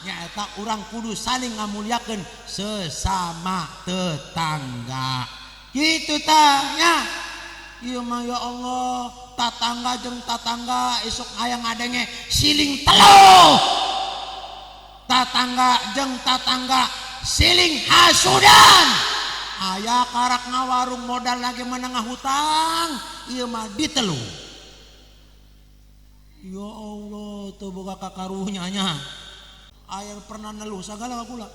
nyaeta urang kudu saling ngamuliakeun sesama tetangga gitu tanya. Ieu mah ya Allah, tatangga jeung tatangga esuk aya ngadenge siling telu, tatangga jeung tatangga siling hasudan, aya karak ngawarung modal lagi menengah hutang, ieu mah ditelu. Ya Allah, tuh boga kakaruhnya nya. Aya pernah neluh sagala kula.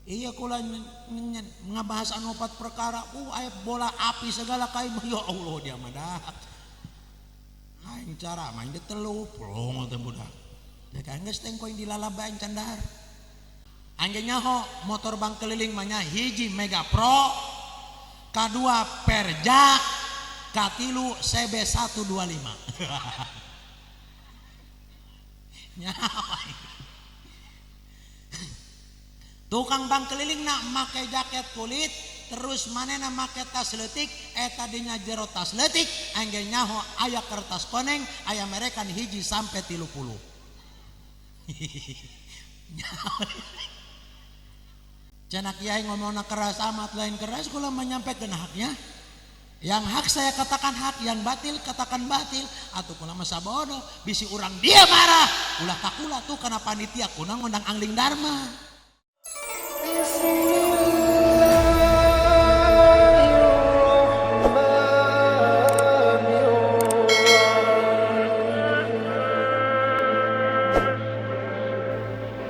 Iya kula ngabahas anu 4 perkara. Aya bola api segala kai. Ya Allah dia mah dah. Aing cara main ditelu plong teh budak. Da kan geus teh koin dilalabain candar. Anjeun nyaho motor bang keliling mah nya hiji Mega Pro, kadua Perja, katilu CB 125. Tukang bang keliling nak make jaket kulit terus manena make tas leutik tadinya jero tas leutik angge nyaho aya kertas koneng aya merekan hiji sampai 30. Cenah kiai ngomongna keras amat lain keras kula menyampaikan haknya. Yang hak saya katakan hak, yang batil katakan batil. Atuh kula mah sabodo, bisi urang dia marah. Ulah kakula tuh kana panitia kuna ngundang angling dharma.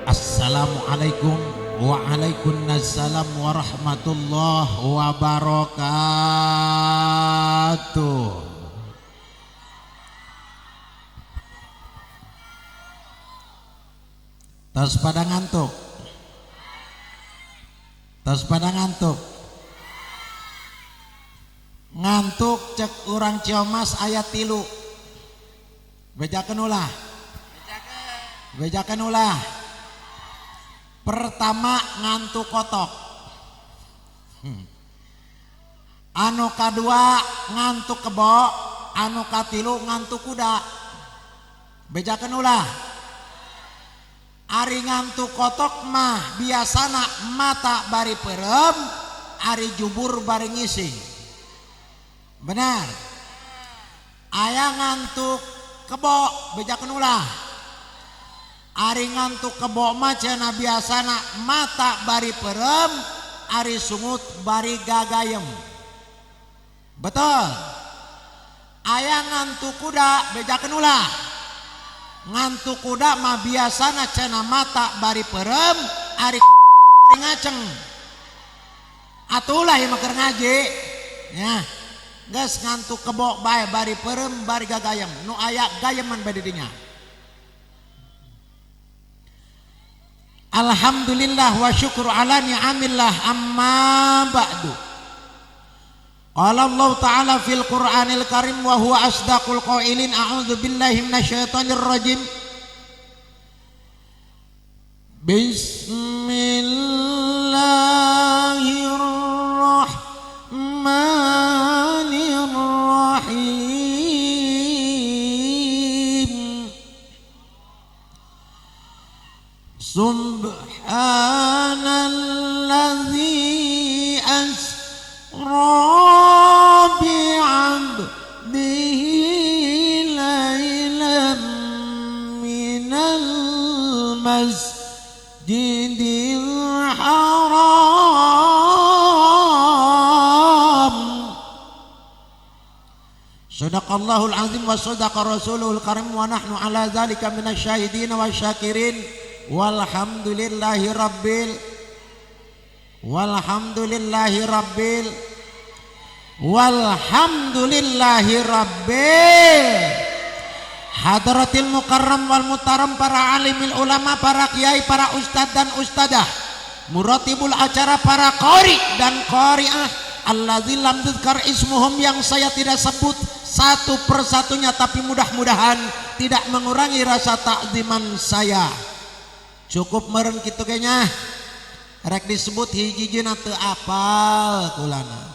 Assalamualaikum Waalaikumsalam warahmatullahi wabarakatuh. Tas pada ngantuk. Tas pada ngantuk. Ngantuk cek urang Ciomas ayat 3. Bejakeun ulah. Bejakeun ulah. Pertama ngantuk kotok, anu kadua ngantuk kebo, anu katilu ngantuk kuda. Bejakeun ulah. Ari ngantuk kotok mah biasana mata bari perem, ari jubur bari ngising. Benar. Aya ngantuk kebo, bejakeun ulah. Ari ngantuk kebo mah cenah biasana mata bari perem, ari sungut bari gagayem. Betul. Aya ngantuk kuda, bejakeun ulah. Ngantuk kuda mah biasana cenah mata bari perem, ari ngaceng. Atuh ulah ieu mah keur ngaji. Ya. Geus ngantuk kebo bae bari perem, bari gagayem. Nu aya gayeman bae di dinya. Alhamdulillah wa syukur ala ni'amillah amma ba'du. Qala Allah ta'ala fil Qur'anil Karim wa huwa asdaqul qailin a'udzu billahi minasyaitonir rajim. Bismillahirrahmanirrahim. Subhanalladzi asra bi'abdihi laylan minal masjidil haram. Sadaqallahul azim wa sadaqa rasulul karim wa nahnu ala dzalika minasyahidin wa syakirin. Walhamdulillahi rabbil hadratil mukarram wal mutaram, para alimil ulama, para kiai, para ustad dan ustadah, muratibul acara, para qari dan qari'ah, allazi lam tuzkar ismuhum, yang saya tidak sebut satu persatunya, tapi mudah-mudahan tidak mengurangi rasa takziman saya. Cukup meren kitu kayaknya rek disebut hiji-hijina teu apal kulana.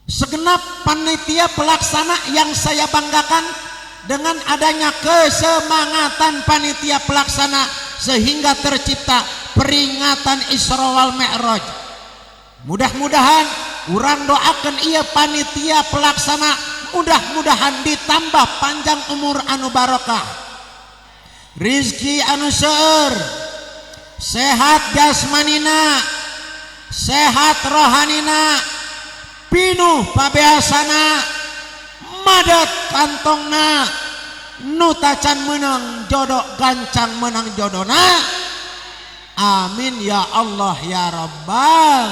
Segenap panitia pelaksana yang saya banggakan dengan adanya kesemangatan panitia pelaksana sehingga tercipta peringatan Isra wal Mi'raj. Mudah-mudahan urang doakan ieu panitia pelaksana mudah-mudahan ditambah panjang umur anu barokah, rizki anu seueur, sehat jasmanina, sehat rohanina, pinuh pabeasana, madat kantongna, nu tacan menang jodoh gancang menang jodona. Amin ya Allah ya Rabbal.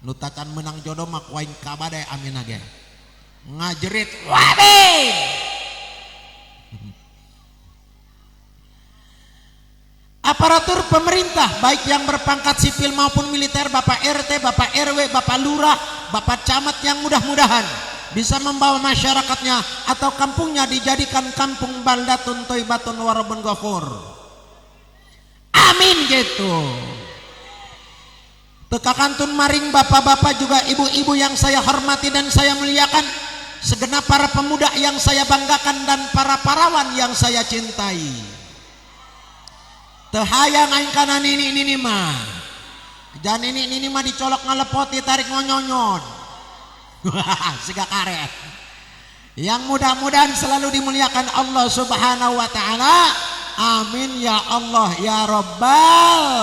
Nu tacan menang jodoh mah kuaing kabade amin age. Ngajerit wabe. Aparatur pemerintah baik yang berpangkat sipil maupun militer, Bapak RT, Bapak RW, Bapak Lurah, Bapak Camat yang mudah-mudahan bisa membawa masyarakatnya atau kampungnya dijadikan kampung baldatun toibatun warabun ghafur. Amin gitu. Tekakantun maring bapak-bapak juga ibu-ibu yang saya hormati dan saya muliakan, segenap para pemuda yang saya banggakan dan para parawan yang saya cintai. Tehayang aing kana nini mah. Jan nini mah dicolok ngalepoti tarik ngonyonyon. Siga karet. Yang mudah-mudahan selalu dimuliakan Allah Subhanahu wa taala. Amin ya Allah ya Rabbal.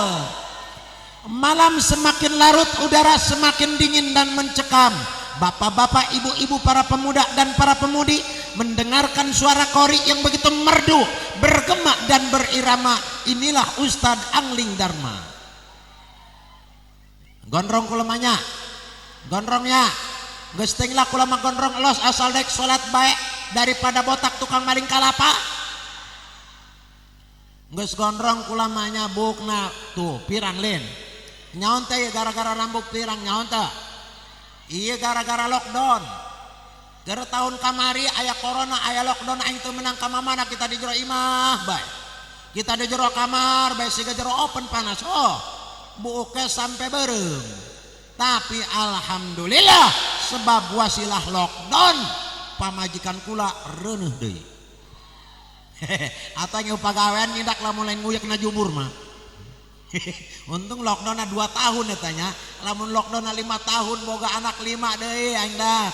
Malam semakin larut, udara semakin dingin dan mencekam. Bapak-bapak, ibu-ibu, para pemuda dan para pemudi mendengarkan suara kori yang begitu merdu, bergema dan berirama. Inilah Ustadz Angling Dharma. Gondrong kulamanya, gondrongnya, gestinglah kulama gondrong los asal dek sholat baik daripada botak tukang maling kalapa. Geus gondrong kulamanya bukna tuh pirang lin. Nyaon teh gara-gara rambut pirang nyaon teh. Iya gara-gara lockdown. Gara tahun kamari aya corona aya lockdown aing teu menang ka mamana kita di jero imah bae. Kita di jero kamar bae siga jero open panas. Oh, buuke sampai beureum. Tapi alhamdulillah sebab wasilah lockdown pamajikan kula reuneuh deui. Atau yang pagawean ngindak lamun lain nguyek na jumur mah. Untung lockdown 2 tahun ya tanya. Lamun lockdown 5 tahun boga anak 5 deui aing dak.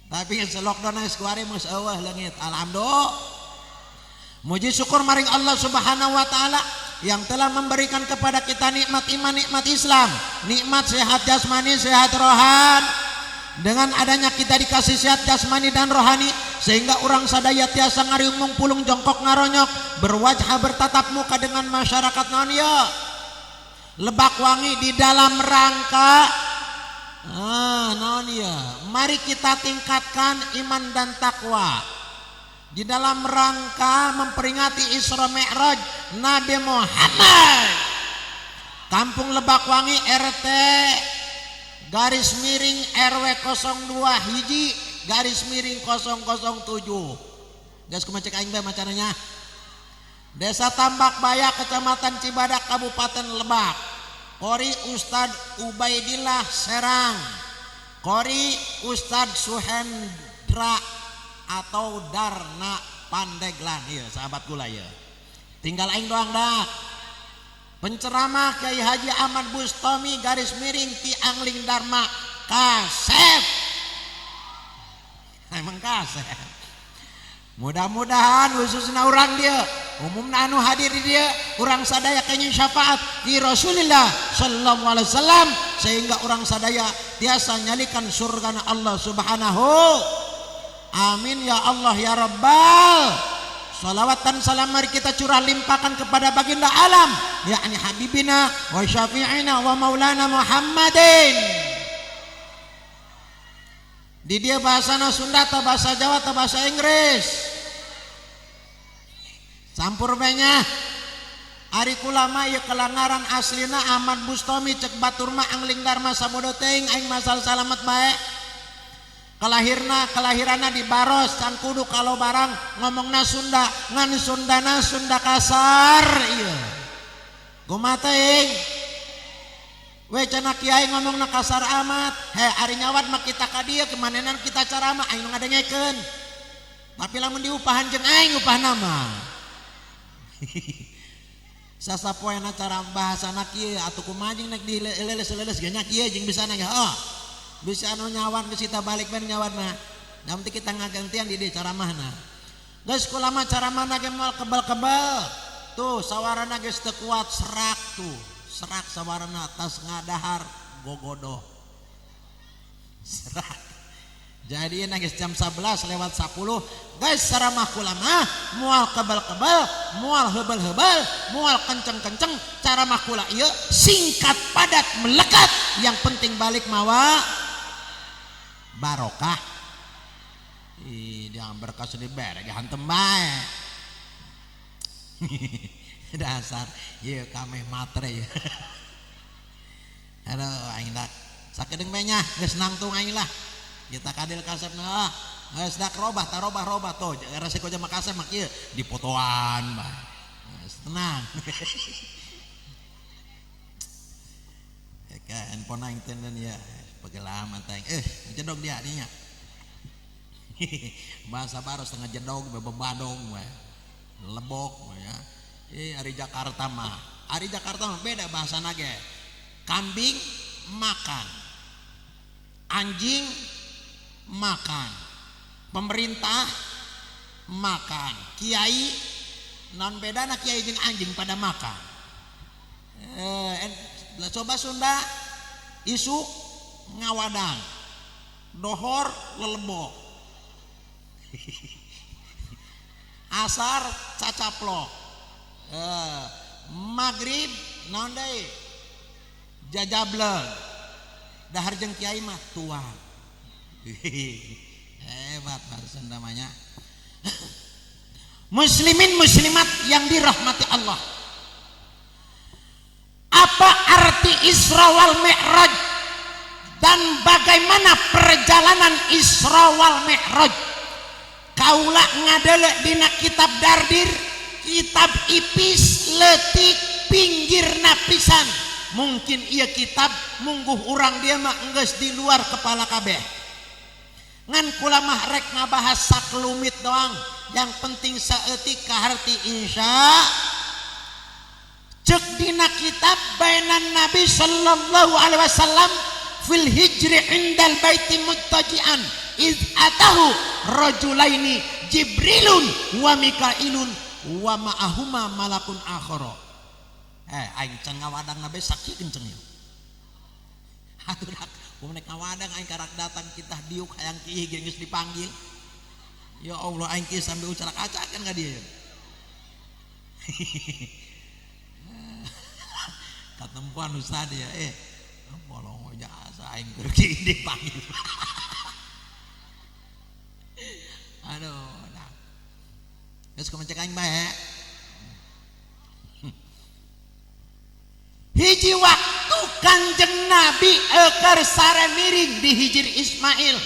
Tapi yang lockdown geus kuari geus eueuh leungit. Alhamdulillah. Muji syukur maring Allah Subhanahu wa taala yang telah memberikan kepada kita nikmat iman, nikmat Islam, nikmat sehat jasmani, sehat rohan. Dengan adanya kita dikasih sehat jasmani dan rohani, sehingga orang sadaya tiasa ngariung pulung jongkok ngaronyok, berwajah bertatap muka dengan masyarakat non ya. Lebak Wangi di dalam rangka non ya. Mari kita tingkatkan iman dan takwa di dalam rangka memperingati Isra Mi'raj Nabi Muhammad. Kampung Lebak Wangi RT garis miring RW 02 hiji garis miring 007. Guys kumacek aing bae macananya. Desa Tambak Baya, Kecamatan Cibadak, Kabupaten Lebak. Kori Ustad Ubaidillah Serang. Kori Ustad Suhendra atau Darna Pandeglan. Iya sahabat gula ya. Tinggal aing doang dah. Penceramah Kiai Haji Ahmad Bustami garis miring Ki Angling Dharma kaset. Emang kaset. Mudah-mudahan khususnya orang dia, umumna anu hadir di dia, orang sadaya kenging syafaat di Rasulullah sallallahu alaihi wasallam sehingga orang sadaya tiasa nyalikan surgana Allah Subhanahu. Amin ya Allah ya Rabbal. Salawat dan salam mari kita curah limpahkan kepada baginda alam, yakni habibina wa syafi'ina wa maulana Muhammadin. Di dia bahasana Sunda atau bahasa Jawa atau bahasa Inggris. Campur banyak. Ari kulama ieu kelangaran aslina Ahmad Bustami cek batur mah Angling Dharma sabodo teuing aing masal salamet bae. Kelahirana di Baros Cangkudu kalau barang ngomongna Sunda ngan Sundana Sunda kasar iya kumaha teuing We cenah kiai ngomong na kasar amat. Ari nyawat mah kita ka dieu kemanenan kita ceramah aing ngadengekeun. Tapi lamun diupahan jeung aing upahna mah. Sasapoena cara bahasana kieu atuh kumaha jeung nek dileles-leles ge nya kieu jeung bisa nanya bisa anu nyawan geus kita balik ben nyawana. Da penting kita ngagantian di dieu ceramahna. Geus kula mah ceramahna ge moal kebal-kebal. Tuh sawarana geus teu kuat serak tuh. Serak sawarana tas ngadahar gogodoh serak. Jadi nangis jam 11 lewat 10 guys ceramah kula mah mual kebal-kebal, mual hebel-hebel, mual kenceng-kenceng. Ceramah kula ieu singkat padat melekat, yang penting balik mawa barokah. Dia berkah di berek hantem bae. Dasar ieu kami matre ya. Aduh aing dak sakedeung meh nya geus nangtung aing lah. Kita kadil kasepna geus dak robah tuh resiko jama kasep mah kieu dipotoan bae. Tenang. Ka handphone aing teh ya pegelaman teh. Jedog dia dinya. Bahasa baru setengah jedog bebadong bae. Lebok ya. Ari Jakarta mah beda bahasana ge. Kambing makan, anjing makan, pemerintah makan, kiai non bedana kiai jeung anjing pada makan. Coba Sunda isuk ngawadang, dohor lelebok, asar cacaplok. Maghrib naon deui jajableung dahar jeung kiai mah tuang. Hebat bahasa namanya. Muslimin muslimat yang dirahmati Allah, apa arti Isra wal Mi'raj dan bagaimana perjalanan Isra wal Mi'raj? Kaula ngadele dina kitab Dardir, kitab ipis letik pinggir napisan. Mungkin ia kitab mungguh urang dia mah enggeus di luar kepala kabeh. Ngan kula mah rek ngabahas sakelumit doang, yang penting saeutik kaharti insya. Cek dina kitab bainan Nabi sallallahu alaihi wasallam fil hijri indal baiti muttaji'an iz atahu rajulaini Jibrilun wa Mikailun wa ma'ahuma malakun akhara. Aing can ngawadang nabe sakit kenceng ya. Atuh dak mun nek ngawadang aing karak datang kita diuk hayang kieu geus dipanggil. Ya Allah aing kieu sambil ucarak acakan ka dieu. Katempuan ustad ya bolong jasa aing keur kieu dipanggil. Aduh. Geus kumaha aing bae. Hiji waktu Kanjeng Nabi keur sare miring di Hijir Ismail.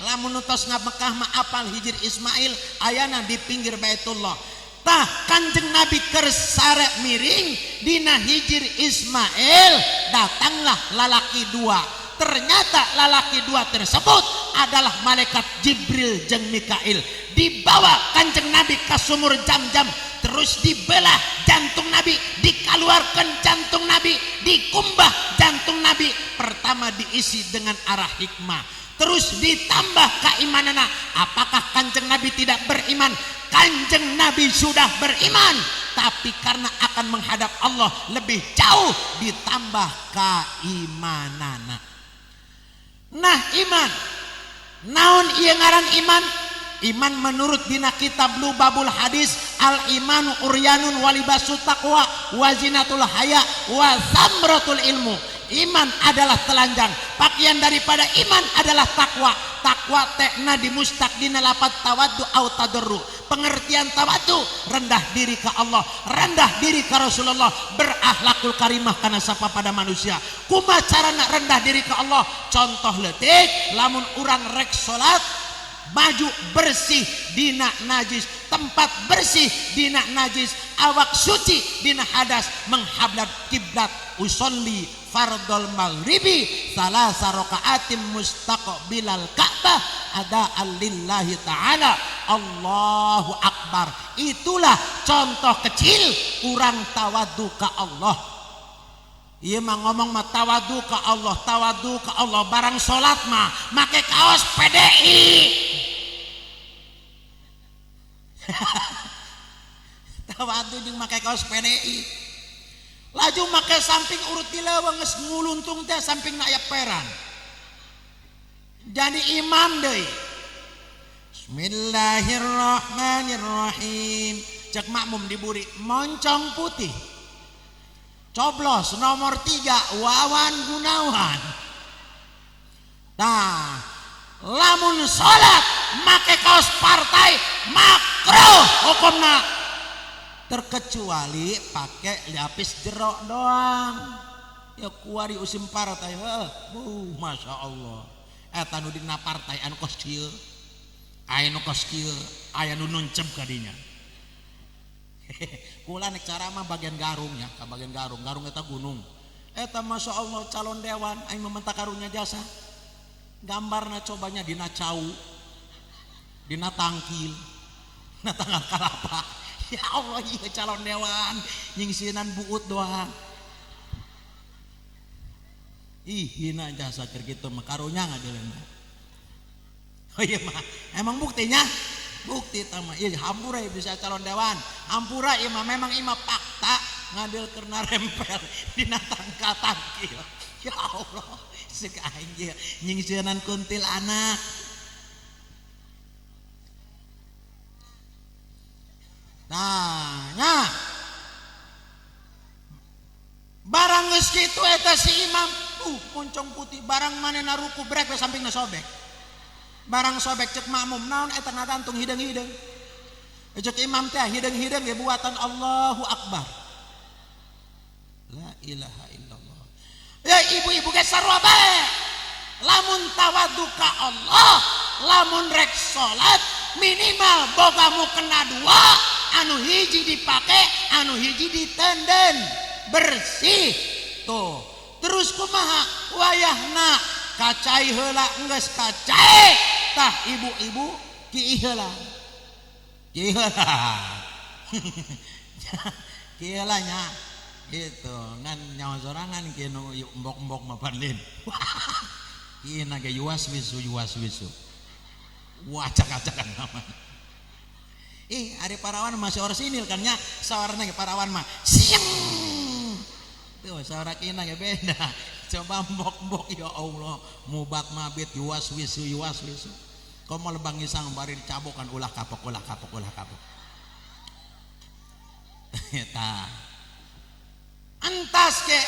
Lamun utos ngabekah mah apal Hijir Ismail ayana di pinggir Baitullah. Tah Kanjeng Nabi keur sare miring dina Hijir Ismail, datanglah lalaki dua. Ternyata lalaki dua tersebut adalah malaikat Jibril jeung Mikail. Dibawa Kanjeng Nabi ke sumur Jam-Jam, terus dibelah jantung Nabi, dikeluarkan jantung Nabi, dikumbah jantung Nabi. Pertama diisi dengan arah hikmah, terus ditambah keimanana. Apakah Kanjeng Nabi tidak beriman? Kanjeng Nabi sudah beriman, tapi karena akan menghadap Allah lebih jauh ditambah keimanana. Nah iman naon ieu ngaran iman? Iman menurut dina kitab Lubabul Hadis, al imanu uryanun walibasut taqwa wa zinatul haya wa samratul ilmu. Iman adalah telanjang, pakaian daripada iman adalah takwa. Takwa tekna dimustaq dina lapat tawaddu au tadarru. Pengertian tawaddu rendah diri ke Allah, rendah diri ke Rasulullah, berakhlakul karimah kana sapa pada manusia. Kumaha carana rendah diri ke Allah? Contoh leutik, lamun urang rek salat baju bersih dina najis, tempat bersih dina najis, awak suci dina hadas, menghablat kiblat, usolli fardol maghribi salasa rakaatim mustaqbilal Ka'bah ada'an lillahi ta'ala. Allahu akbar. Itulah contoh kecil urang tawadu ka Allah. Iya mah ngomong mah tawadu ka Allah, tawadu ka Allah. Barang salat mah make kaos PDI. Tawadu jeung make kaos PDI. Laju make samping urut tilawang geus nguluntung teh sampingna aya peran. Jadi imam deui. Bismillahirrahmanirrahim. Cek makmum diburi moncong putih. Coblos nomor 3 Wawan Gunawan. Nah, lamun salat make kaos partai makruh hukumna. Terkecuali pakai lapis jerok doang. Ya kuari usim partai. Masya Allah. Eta nu dina partai anu kos kieu. Aya nu kos kieu, aya nu nuncep kadinya. Kula nek cara mah bagian garung ya, ka bagian garung. Garung eta gunung. Eta Masya Allah calon dewan aing meminta karunya jasa. Gambarna cobanya dina cau. Dina tangkil. Dina tangan kalapa. Ya Allah, iya calon dewan nyingsinan buut doang. Ih, hina jasa keur kitu mah karunya ngadeulena. Oh iya mah, emang buktinya? Bukti tah mah ieu hampura bisa calon dewan. Hampura ieu mah memang imah fakta ngadil kerna rempel dina tangkil. Ya Allah, ceuk aing ieu nyingsinan kuntil anak. Nah, barang geus kitu eta si imam, moncong putih barang manehna ruku brek we sampingna sobek. Barang sobek cek makmum naon eta ngagantung hideung-hideung. Cek imam teh hideung-hideung ge buatan Allahu Akbar. La ilaha illallah. Ya ibu-ibu ge sarua bae. Lamun tawadhu ka Allah, lamun rek salat minimal boga mukena 2. Anu hiji dipake, anu hiji ditenden bersih tuh. Terus kumaha wayahna kacai heula enggeus kacai tah ibu-ibu ki heula kieu nya gitu ngan nyawa sorangan kieu nu embok-embok mah padlin kieu na ge yuas wisu wacak-acakan namanya. Ari parawan masih orsinil kan nya sawarna ge parawan mah sieng tuh sawara kina ge beda coba mbok-mbok ya Allah mubat mabit yuwas wisu komo lebang isang bari dicabokan ulah kapok eta entas ke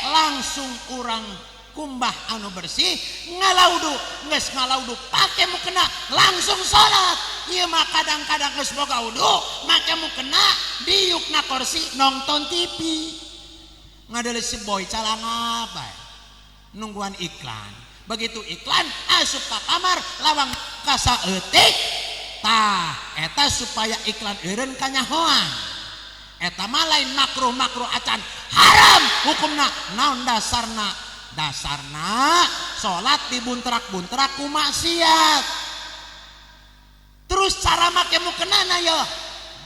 langsung urang kumbah anu bersih ngalaudu geus ngalaudu pake mukena langsung salat. Ieu mah kadang-kadang geus boga wudu make mukena diukna kursi nonton TV. Ngadeuleuh si boy calana bae nungguan iklan. Begitu iklan asup ka kamar lawang kasaeutik tah eta supaya iklan eureun kanyahoan. Eta mah lain makruh acan haram hukumna. Naon dasarna salat dibuntrak-buntrak ku maksiat. Terus cara make mukenana yo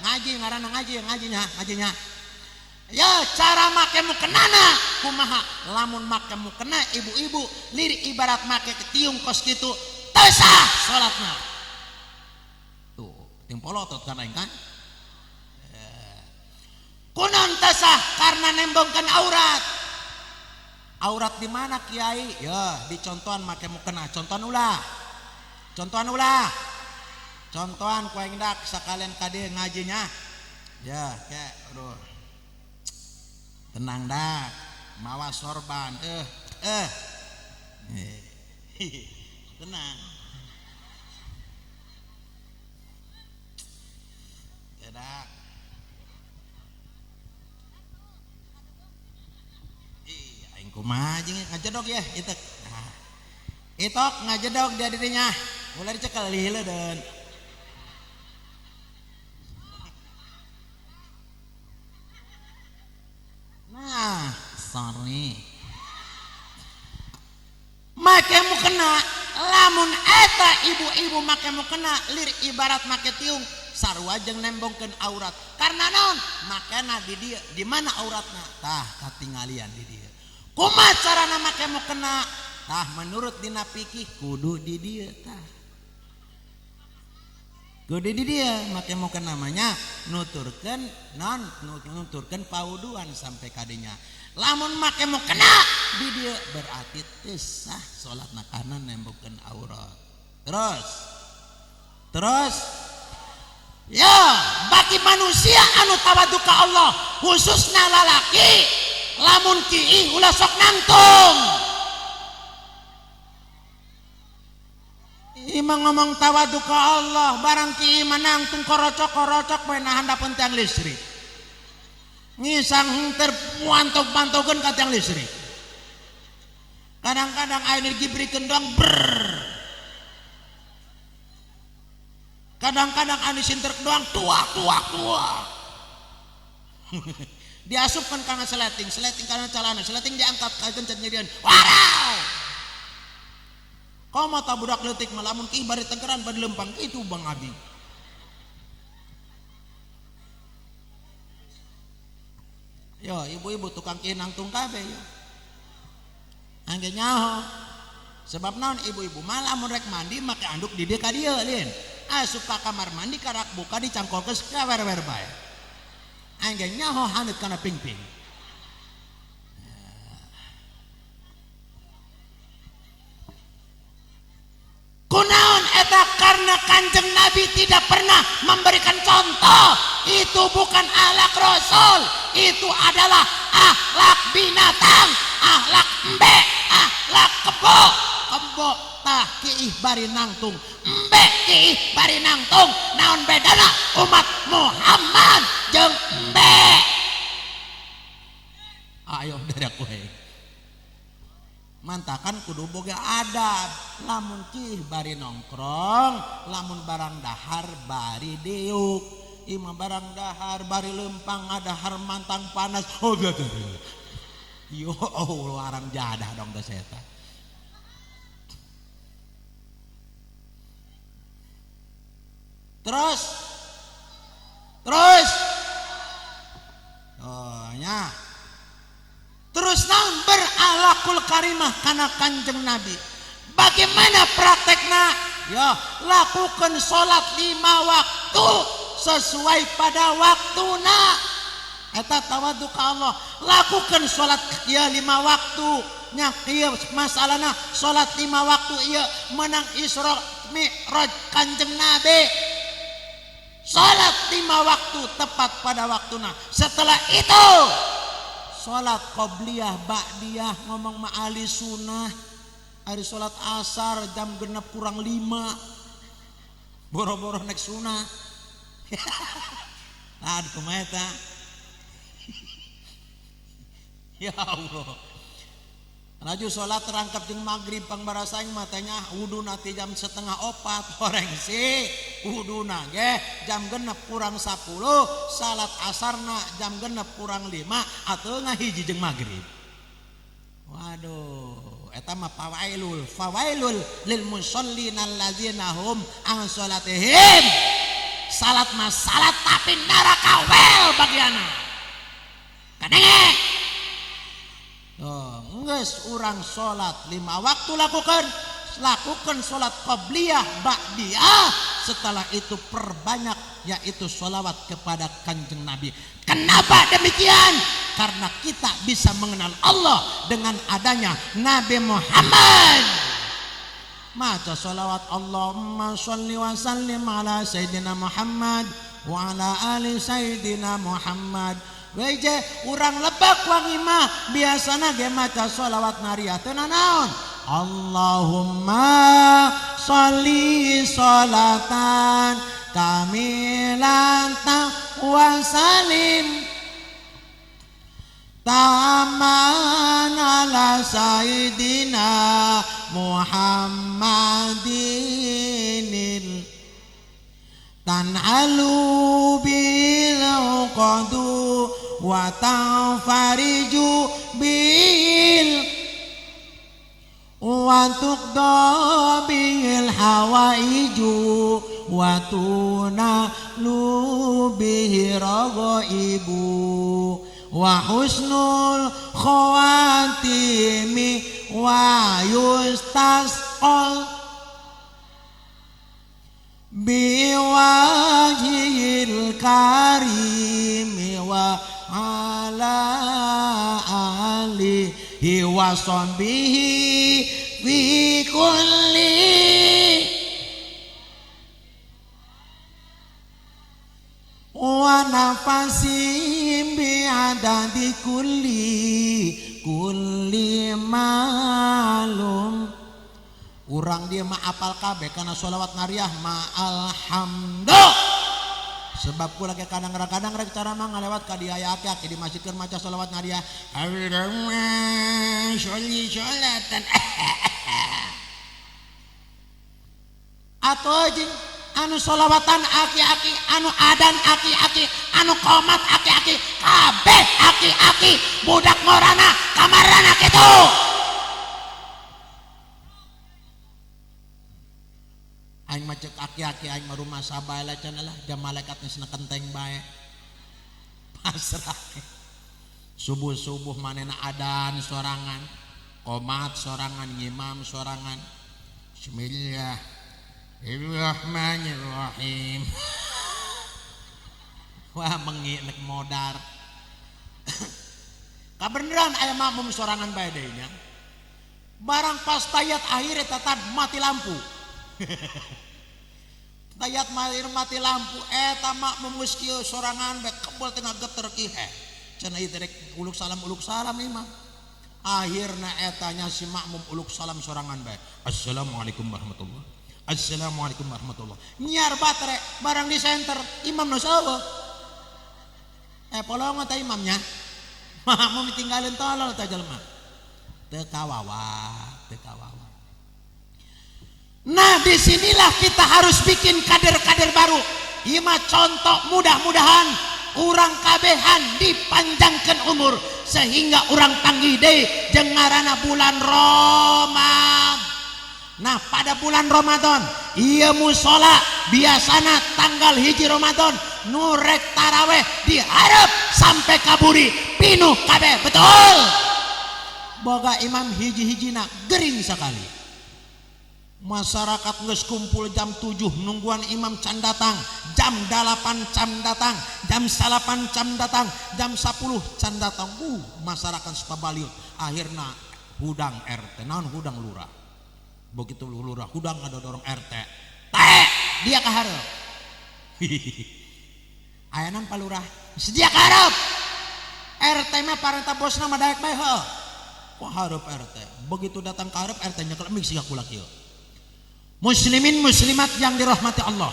ngaji ngaranna ngajinya ya cara make mukenana kumaha lamun make mukena ibu-ibu lirik ibarat make ketiung kos kitu teu sah salatna tuh ting polotot kan aing kan kunaon teu sah karena nembongkeun aurat di mana kiai ya dicontohan make mukena contohan ulah contohan ku aing dak sakalian kade ngajinya ya kayak aduh tenang dak mawa sorban tenang ya dak aing kumaha jeung ngajedog ya itek nah itok ngajedog dia dirinya mulai dicekel lihileudeun. Nah, sorry. karena lamun eta ibu-ibu make mukena lir ibarat make tiung sarua jeung nembongkeun aurat karena naon makana di dieu di mana auratna tah katinggalian di dieu kumaha carana make mukena tah menurut dina fikih kudu di dieu tah kudu di dieu make mukena namanya nuturkeun non nuturkeun pauduan sampai kadinya lamun make mukena di dieu berarti teu sah salatna karena nembongkeun aurat terus ya bagi manusia anu tawadu ka Allah khususna lalaki lamun kiih ulah sok nangtung imang ngomong tawadu ka Allah barang kiih manangtung korocok bae nah handapeun tiang listrik ngisang henter muantog-mantogeun ka tiang listrik kadang-kadang ayeuna dibirikeun doang kadang-kadang anu sinter doang tuak diasupkan karena seleting karena calana seleting diangkat kaitun cat nyerian warau kau mata budak leutik malamun ki bari tegeran bari lempang itu Bang Abi yo ibu-ibu tukang kinangtung kabeh yo angge nyaho sebab naon ibu-ibu malah mun rek mandi make anduk di dieu ka dieu lin asup ka kamar mandi karak buka dicangkolkeun sawer-wer bae angge nyaho haneut kana ping-ping kunaon eta karena Kanjeng Nabi tidak pernah memberikan contoh itu bukan akhlak Rasul itu adalah akhlak binatang akhlak embe akhlak kebo tah kiih bari nangtung embe kiih bari nangtung naon bedana umat Muhammad jeung embe ayo dadak we mantakan kudu boga adab lamun kiih bari nongkrong lamun barang dahar bari diuk imah barang dahar bari lempang ngadahar mantang panas oh yo Allah arang jadah dong da eta terus oh nya terus naon berakhlakul karimah kana Kanjeng Nabi bagaimana praktekna ya lakukan salat 5 waktu sesuai pada waktuna eta tawadu ka Allah lakukan salat ya 5 waktu nya ieu masalahna salat 5 waktu ieu menang Isra Mi'raj Kanjeng Nabi salat 5 waktu tepat pada waktuna setelah itu salat qobliyah ba'diyah ngomong ma'ali sunnah hari salat asar jam 6:05 boro-boro nek sunnah aduh kumaha eta ya Allah laju sholat terangkap jeung magrib pangbarasaing matanya wudu nanti jam 3:30 horeng sih wuduna ge jam 6:10 salat asarna jam 6:05 atuh ngahiji jeung magrib waduh eta mah fawailul lil musallin allazina hum an salatihim salat mah salat tapi neraka wel bagiana kadenge geus urang salat 5 waktu lakukan salat qobliyah ba'diyah setelah itu perbanyak yaitu sholawat kepada Kanjeng Nabi kenapa demikian karena kita bisa mengenal Allah dengan adanya Nabi Muhammad maca sholawat Allahumma sholli wa sallim ala sayyidina Muhammad wa ala ali sayyidina Muhammad weje urang lebak wangi mah biasana ge maca sholawat naria teu naon Allahumma sholli sholatan kamilan wa salim taman ala sayyidina Muhammadin tan'alu bil qadu wa tanfariju bil wa wa tuqda bihil hawaiju wa tunalu bihi ragaibu wa husnul khawatimi wa yustasqal biwajhil karimi wa ala alihi wa sahbihi fi kulli wa nafasim bi adadi kulli malum. Urang dia mah apal kabeh karena sholawat nariyah ma'al hamdo. Sebab kula ge kadang-kadang rek cara mah ngalewat ka dia aki-aki di masjid keur maca sholawat nariyah. Allahumma sholli sholatan. Atuh jeung anu sholawatan aki-aki, anu adan aki-aki, anu qomat aki-aki, kabeh aki-aki, budak ngorana kamarana kitu. Aing mah cek aki-aki aing mah rumah sabae lah cenah lah jam malaikatnya cenah kenteng bae. Pasrah. Subuh-subuh manehna adan sorangan, qomat sorangan, ngimam sorangan. Bismillahirrahmanirrahim. Wah menginek modar. Kabeneran aya makmum sorangan bae deui nya. Barang pas tayat akhir eta mati lampu. Tayat mati lampu eta makmum geus kieu sorangan bae kebal tengah geter kieu cenah ieu rek uluk salam imam. Akhirna eta nya si makmum uluk salam sorangan bae. Assalamualaikum warahmatullahi. Assalamualaikum warahmatullahi. Nyiar batre barang di center imam nu saeueuh. Polongan teh imamnya. Makmum ditinggalin tolol teh jelema. Teu kawawa. Nah disinilah kita harus bikin kader-kader baru. Ima contoh mudah-mudahan urang kabehan dipanjangkan umur sehingga urang panggih deui jeung ngaranna bulan Ramadan. Nah pada bulan Ramadan ieu mushola biasana tanggal 1 Ramadan nu rek taraweh dihareup sampai kaburi pinuh kabeh betul. Boga imam hiji-hijina gering sakali. Masyarakat geus kumpul jam 7 nungguan imam can datang, jam 8 can datang, jam 8 can datang, jam 10 can datang. Masyarakat sapabaliut. Akhirna hudang RT, naon hudang lurah. Begitu lurah hudang ada dorong RT. Teh dia kahareup. Aya naon palurah? Sedia kahareup. RT mah parenta bosna mah daek bae heuh. Kok hareup RT? Begitu datang kahareup RT nya kelemik siga kula kieu. Muslimin muslimat yang dirahmati Allah,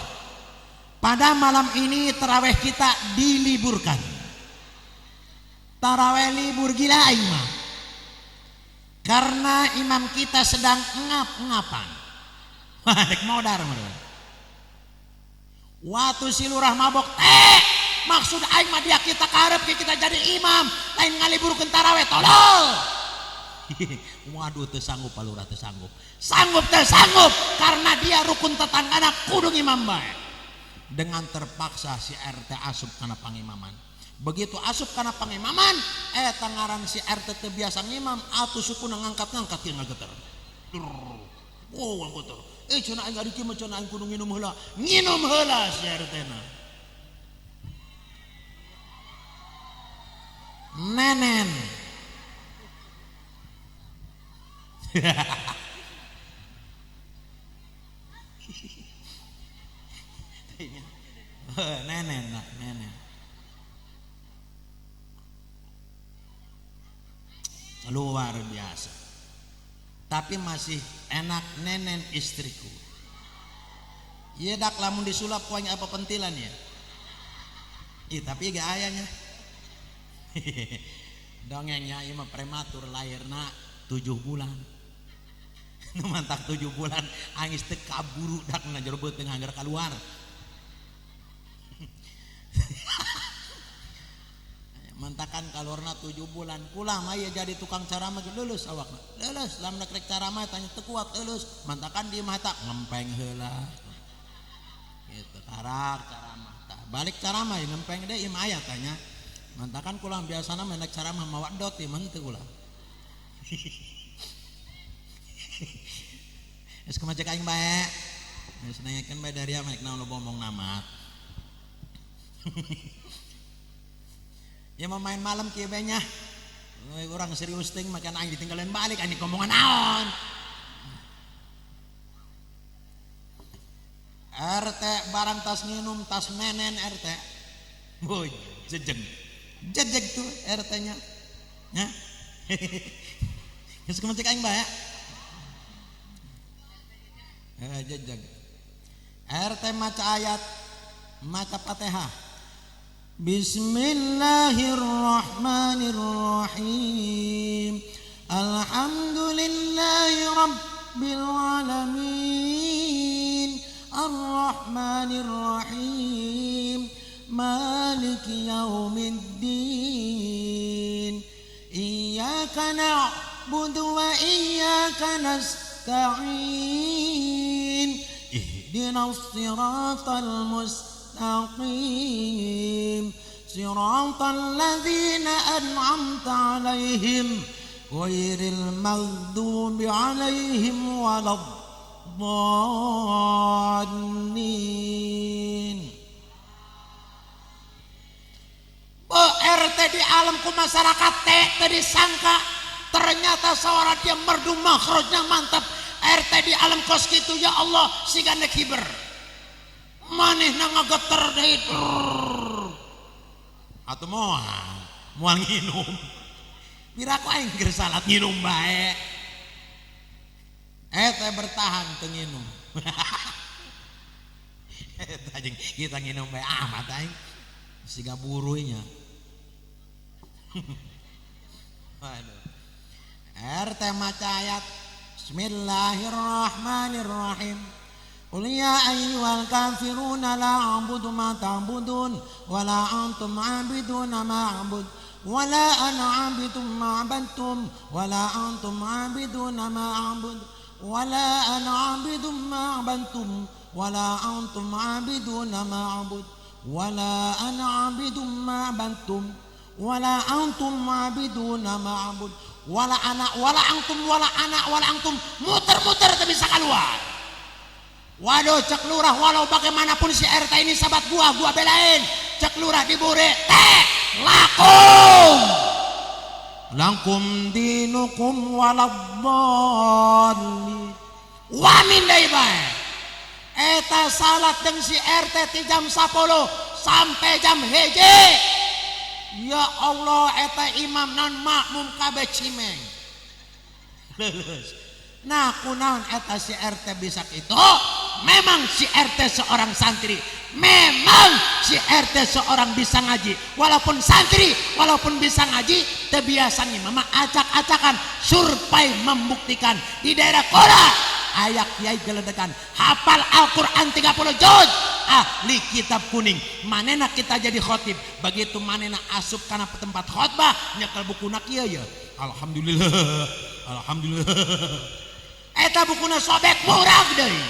pada malam ini taraweh kita diliburkan. Taraweh libur gila imam karena imam kita sedang ngap-ngapan. Rek modar meureun. Waktu si lurah mabok maksud aing mah dia kita karep kita jadi imam lain ngaliburkeun taraweh tolol. Waduh teu sanggup palurah teu sanggup. Sanggup karena dia rukun tetanggana kudu imam bae. Dengan terpaksa si RT asup kana pangimaman. Begitu asup kana pangimaman eta ngaran si RT teu biasa ngimam atuh suku ngangkat-ngangkat ieu ngageter. Ngageter. Cenah aing ari kieu mah cenah aing kudu nginum heula. Nginum heula si RT na. Nenen. Nenen. Luar biasa. Tapi masih enak nenen istriku. Iya dak lamun disulap poin apa pentilan ya. Iya tapi gak ayahnya. Dongengnya ieu mah prematur lahirna 7 bulan. Nu mantak 7 bulan angis teu kaburu dakna jero beuteung anggar kaluar. mentakan kalorna 7 bulan kula mah ya jadi tukang caramah lulus awakna lulus lamun rek caramah tanya teu kuat lulus mentakan di mata ngempeng heula gitu karak caramah tah balik caramah ya ngempeng deui imah aya tanya mentakan kula biasana menek caramah mawa dot iman teu kula geus kumaha cek aing bae geus nanyakeun bae dari mah naon lu ngomong nama ya mau main malam kieu bae nya urang serius ting makan aing ditinggalin balik aing ngomongan naon RT barang tas minum tas menen RT boy jejeg tuh RT nya nya geus kumaha cek aing bae jejeg RT maca ayat maca Fatihah Bismillahirrahmanirrahim Alhamdulillahi Rabbil Alamin Ar-Rahmanirrahim Maliki Yaumiddin Iyyaka na'budu wa iyyaka nasta'in Ihdinas siratal mustaqim Siratal ladzina an'amta 'alaihim ghairil maghdubi 'alaihim waladdallin. RT di alamku masyarakat teh disangka ternyata suara dia merdu makhrajnya mantap. RT di alam kos kitu ya Allah sigana kiber manehna ngageter deui atuh moal nginum piraku aing keur salat nginum bae teh bertahan teu nginum eta jeung kita nginum bae amat aing siga buruy nya waduh RT maca ayat Bismillahirrahmanirrahim Qul ya ayyuhal kafiruna la a'budu ma ta'budun wa la antum 'abiduna ma a'bud wa la ana 'abidum ma 'abadtum wa la antum 'abiduna ma a'bud wa la ana 'abidum ma 'abadtum wa la antum 'abiduna ma a'bud wa la ana 'abidum ma 'abadtum wa la antum 'abiduna ma a'bud wala ana wala antum wala ana wala antum muter-muter teu bisa keluar. Waduh cek lurah walau bagaimanapun si RT ini sahabat gua belain. Cek lurah dibure teh lakum dinukum waladdallin. Wamin deui bae. Eta salat jeung si RT ti jam 10 sampai jam 1. Ya Allah eta imam non makmum kabeh cimeng. Lulus. Nah kunaon eta si RT bisa itu? Memang si RT seorang santri. Memang si RT seorang bisa ngaji. Walaupun santri, walaupun bisa ngaji, teu biasa mama acak-acakan surpai membuktikan di daerah Kora aya kiai geledekan hafal Al-Qur'an 30 juz. Ahli kitab kuning manena kita jadi khotib begitu manena asup kana tempat khotbah nyekel bukuna kieu ya alhamdulillah eta bukuna sobek murag deui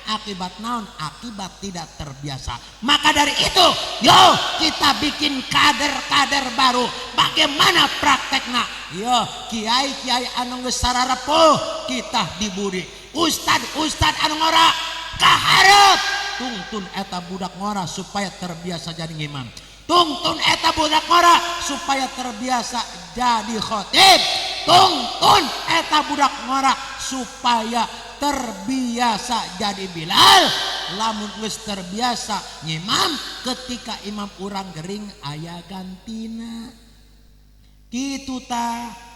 akibat naon akibat tidak terbiasa maka dari itu yo kita bikin kader-kader baru bagaimana praktekna yo kiai-kiai anu geus sararepuh kita diburi ustad anu ngora kaharep tungtun eta budak ngora supaya terbiasa jadi imam tungtun eta budak ngora supaya terbiasa jadi khotib tungtun eta budak ngora supaya terbiasa jadi bilal lamun geus terbiasa ngimam ketika imam urang gering aya gantina kitu tah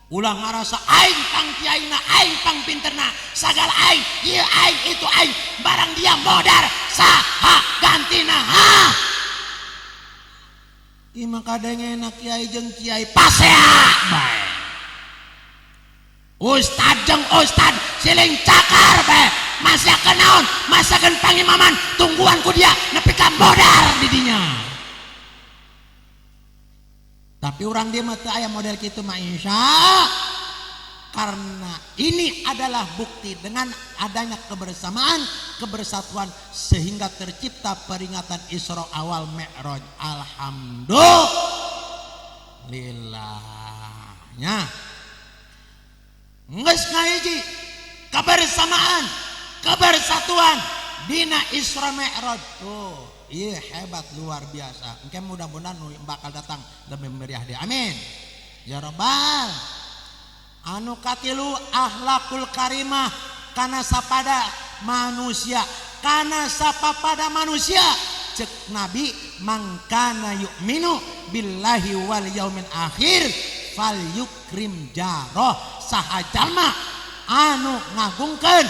ulah ngarasa aing pang kiaina aing pang pinterna sagala aing ieu aing itu aing barang dia modar saha gantina ha ieu mah kadengena kiai jeung kiai pasea bae ustad jeung ustad siling cakar bae masakeun naon masakeun pangimaman tungguan ku dia nepi ka modar di dinya Tapi orang dia mah teu aya model kitu mah insya. Karena ini adalah bukti dengan adanya kebersamaan, kebersatuan sehingga tercipta peringatan Isra awal Mi'raj. Alhamdulillahnya. Geus ngahiji kebersamaan, kebersatuan dina Isra Mi'raj. Tuh, iya hebat luar biasa. Engke mudah-mudahan bakal datang lebih meriah deh. Amin. Ya Rabbal. Anu katilu akhlakul karimah kana sapada manusia, kana sapapada manusia cek Nabi mangkana yu'minu billahi wal yaumil akhir fal yukrim jaroh. Saha jalma anu ngagungkeun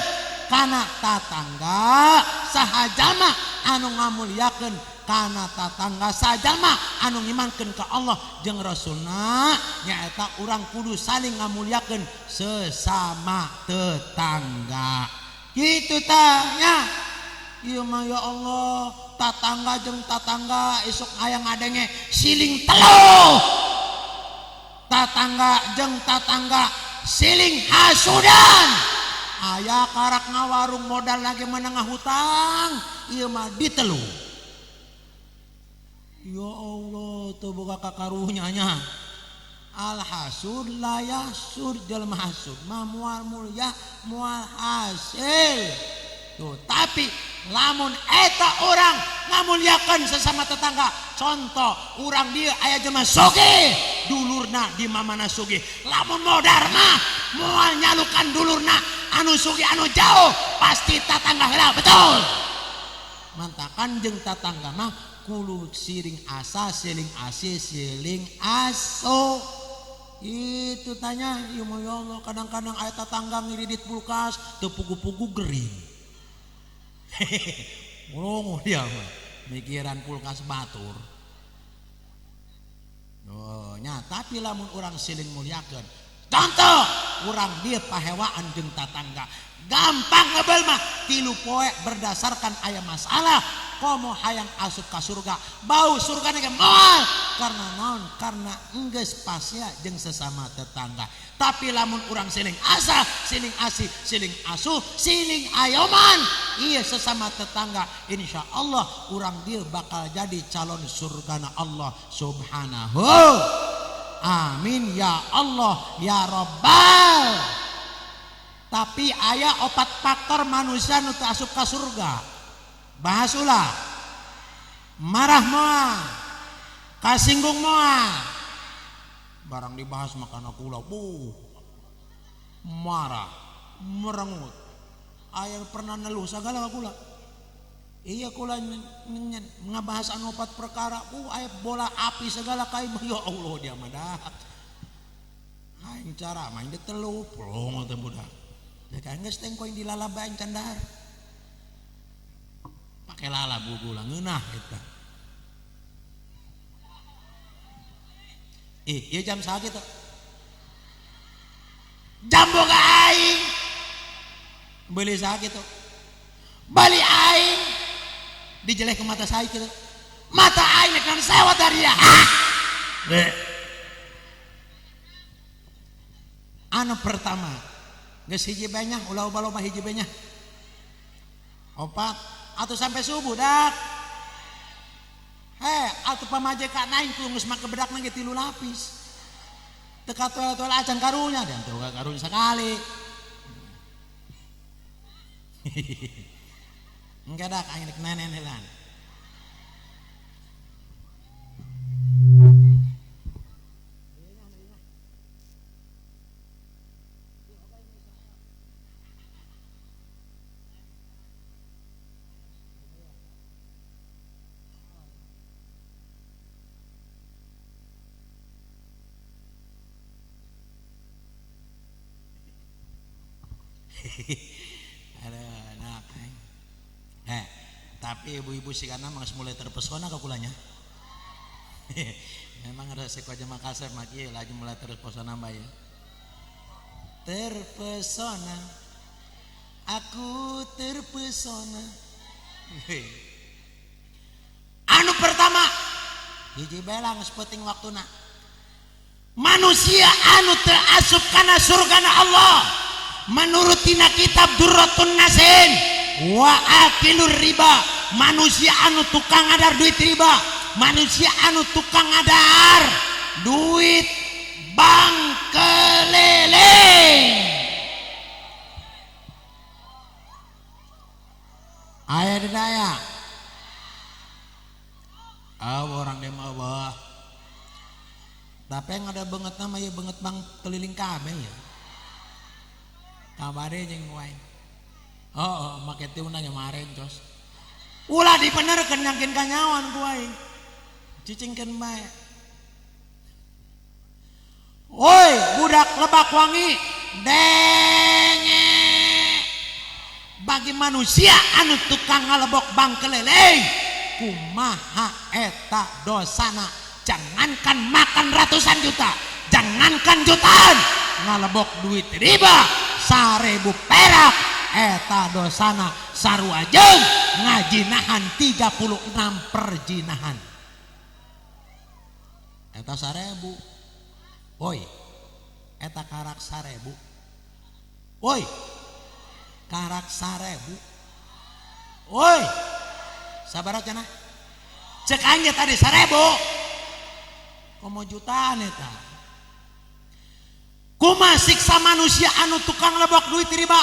kana tatangga, saha jalma anu ngamulyakeun kana tatangga, saha jalma anu ngimankeun ka Allah jeung Rasulna nyaeta urang kudu saling ngamulyakeun sesama tetangga. Kitu tah nya. Ieu mah ya Allah, tatangga jeung tatangga esuk aya ngadenge siling telu. Tatangga jeung tatangga siling hasudan. Aya karak ngawarung modal lagi menengah hutang, ieu mah ditelu. Ya Allah, tuh boga kakaruhnya nya. Al hasud la yasud jalma hasud mah moal mulya moal hasil. Tuh, tapi lamun eta orang ngamulyakeun sesama tetangga. Contoh, urang dia aya jelema sugih, dulurna di mamana sugih. Lamun modar mah moal nyalukan dulurna anu sugih anu jauh, pasti tatangga heula, betul. Mantakan jeung tatangga mah kulu siring asa, siling asi, siling aso. Itu tanya, ya Allah, kadang-kadang ayat tetangga ngiridit kulkas, teu pugu-pugu gering. Ngomong dia mah, mikiran kulkas batur. Oh, nya tapi lamun urang siling mulyakeun. Contoh, urang dia pahewaan jeung tatangga. Gampang ngebel mah 3 poe berdasarkan aya masalah. Komo hayang asup ka surga, bau surga ge moal karena naon? Karena enggeus pasya jeung sesama tetangga. Tapi lamun urang siling asa, siling asi, siling asuh, siling ayoman, iya sesama tetangga, insya Allah urang dia bakal jadi calon surgana Allah subhanahu. Amin ya Allah ya Rabbal. Tapi aya 4 faktor manusia nu teu asup ka surga. Bahas ulah, marah moal, kasinggung moal, barang dibahas makan aku ulah, marah, merengut, ayah pernah neluh segala aku ulah, iya kula ngabahas anu 4 perkara, ayah bola api segala kai, ya Allah dia madah, aing cara main di telu, pelong atau budak, jadi nggak setengkoin dilalabain candar. Pakai lala bugula ngeunah eta. Ieu jam saha kitu? Jam boga aing. Beuli saha kitu? Bali aing. Dijeleh ke mata saya kitu. Mata aing kan sewat dari dia. Anu pertama, geus hiji banyak ulah loba hiji banyak. 4 atau sampai subuh dak. Atau pamajekan naik tuh geus make bedak nang 3 lapis. Teu katoel-toel acan karunya dan teu karunya sakali. Engke dak aing rek nenen helan. Tapi ibu-ibu si kana mah mulai terpesona ka kulanya. Memang resiko aja Makassar mah kieu lagi mulai terpesona mbak ya. Terpesona, aku terpesona. Anu pertama, hiji belang sepenting waktuna. manusia anu teu asup kana surgana Allah menurut tina kitab Durratun Nasin wa akilur riba, manusia anu tukang ngadar duit riba, manusia anu tukang ngadar duit bank keliling. Aya di daya orang dia mau bawa tapi yang ada banget nama ya banget bang keliling kabeh ya kabare jeung wae make tiuna nyamareng cos ulah dibenerkeun yakin kanyawan ku aing cicingkeun bae. Woi budak Lebak Wangi denge bagi manusia anu tukang ngalebok bang keliling kumaha eta dosana, jangankan makan ratusan juta, jangankan jutaan, ngalebok duit riba 1000 perak eta dosana sarua jeung ngajinahan 36 perjinahan eta 1000. Woi eta karak 1000. Woi karak 1000. Woi sabar cenah cek anja tadi 1000 komo jutaan eta kumaha siksa manusia anu tukang lebok duit riba.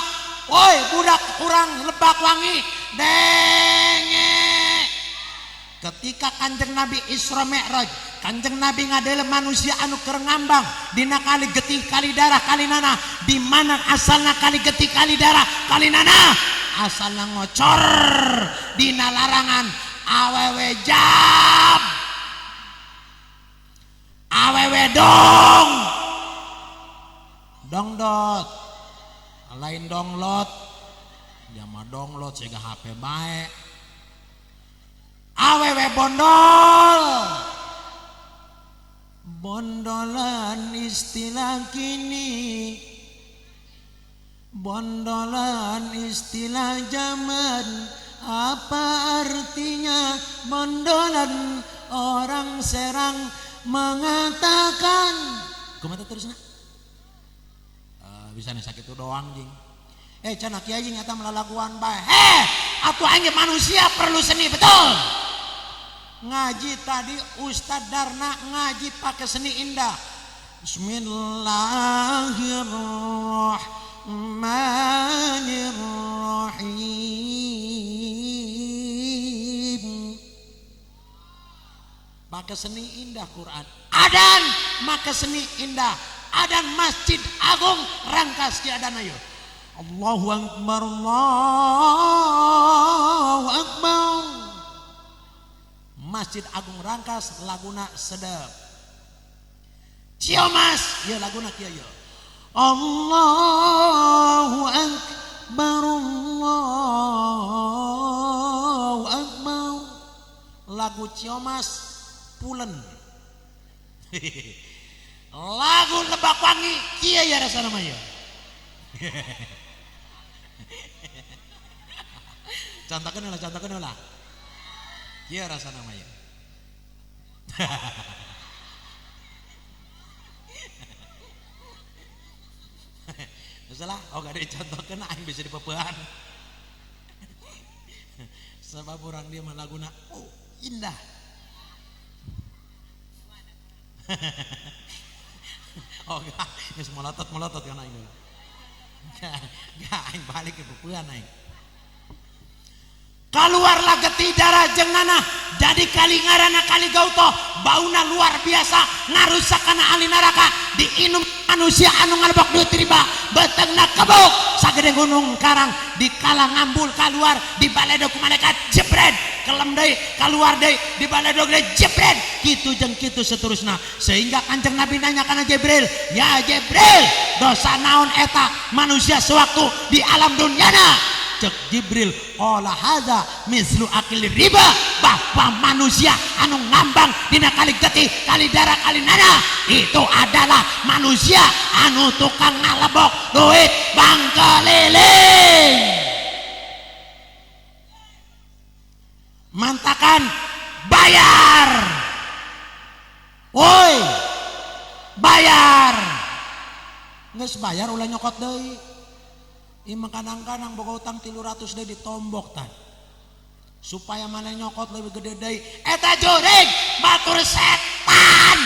Woi budak urang Lebak Wangi denge ketika Kanjeng Nabi Isra Mi'raj Kanjeng Nabi ngadele manusia anu keur ngambang dina kali getih kali darah kali nana, di mana asalna kali getih kali darah kali nana, asalna ngocor dina larangan awewe jab awewe dongdot lain donglot jama donglot sega HP bae awewe bondolan istilah kini, bondolan istilah zaman. Apa artinya bondolan? Orang Serang mengatakan kumaha terusna bisa nih sakit doang jing cenah kieu jing eta melalaguan bae atuh aing manusia perlu seni betul. Ngaji tadi Ustadz Darna ngaji pakai seni indah. Bismillahirrahmanirrahim. Pakai seni indah Quran. Adan pakai seni indah. Adan Masjid Agung Rangkas ki adan ayo. Allahu Akbar Allahu Akbar. Masjid Agung Rangkas laguna sedep. Ciomas ya laguna kieu ya. Allahu Akbar Allahu Akbar. Lagu Ciomas pulen. Lagu Lebak Wangi kieu ya rasana mah ya. Contohkeun lah. Kieu rasana mah ya. Salah, gak dicontohkeun aing bisa dipeupeun. Sebab urang dia mah laguna indah. Gak, geus melotot kan aing. Gak aing balik ke peupeun aing. Keluarlah getih darah jeung nanah jadi kali ngarana kali gautoh bauna luar biasa ngarusakana ahli neraka diinum manusia anu ngalebok duit riba beteungna kebuk sagede gunung karang dikala ngambul keluar di baledog malaikat jebret kelem deui keluar deui di baledog deui jebret kitu jeung kitu seterusna sehingga Kanjeng Nabi nanya kana Jibril ya Jibril dosa naon eta manusia sewaktu di alam dunyana. Cek Jibril qala hadza mislu akil riba bahwa manusia anu ngambang dina kali getih kali darah kali nana itu adalah manusia anu tukang ngalebok duit bang keliling. Mantakan bayar. Woi bayar. Geus bayar ulah nyokot deui. Imah kadang-kadang boga utang 300 deui ditombok tan. Supaya mana nyokot lebih gede deui. Eta jurig batur setan.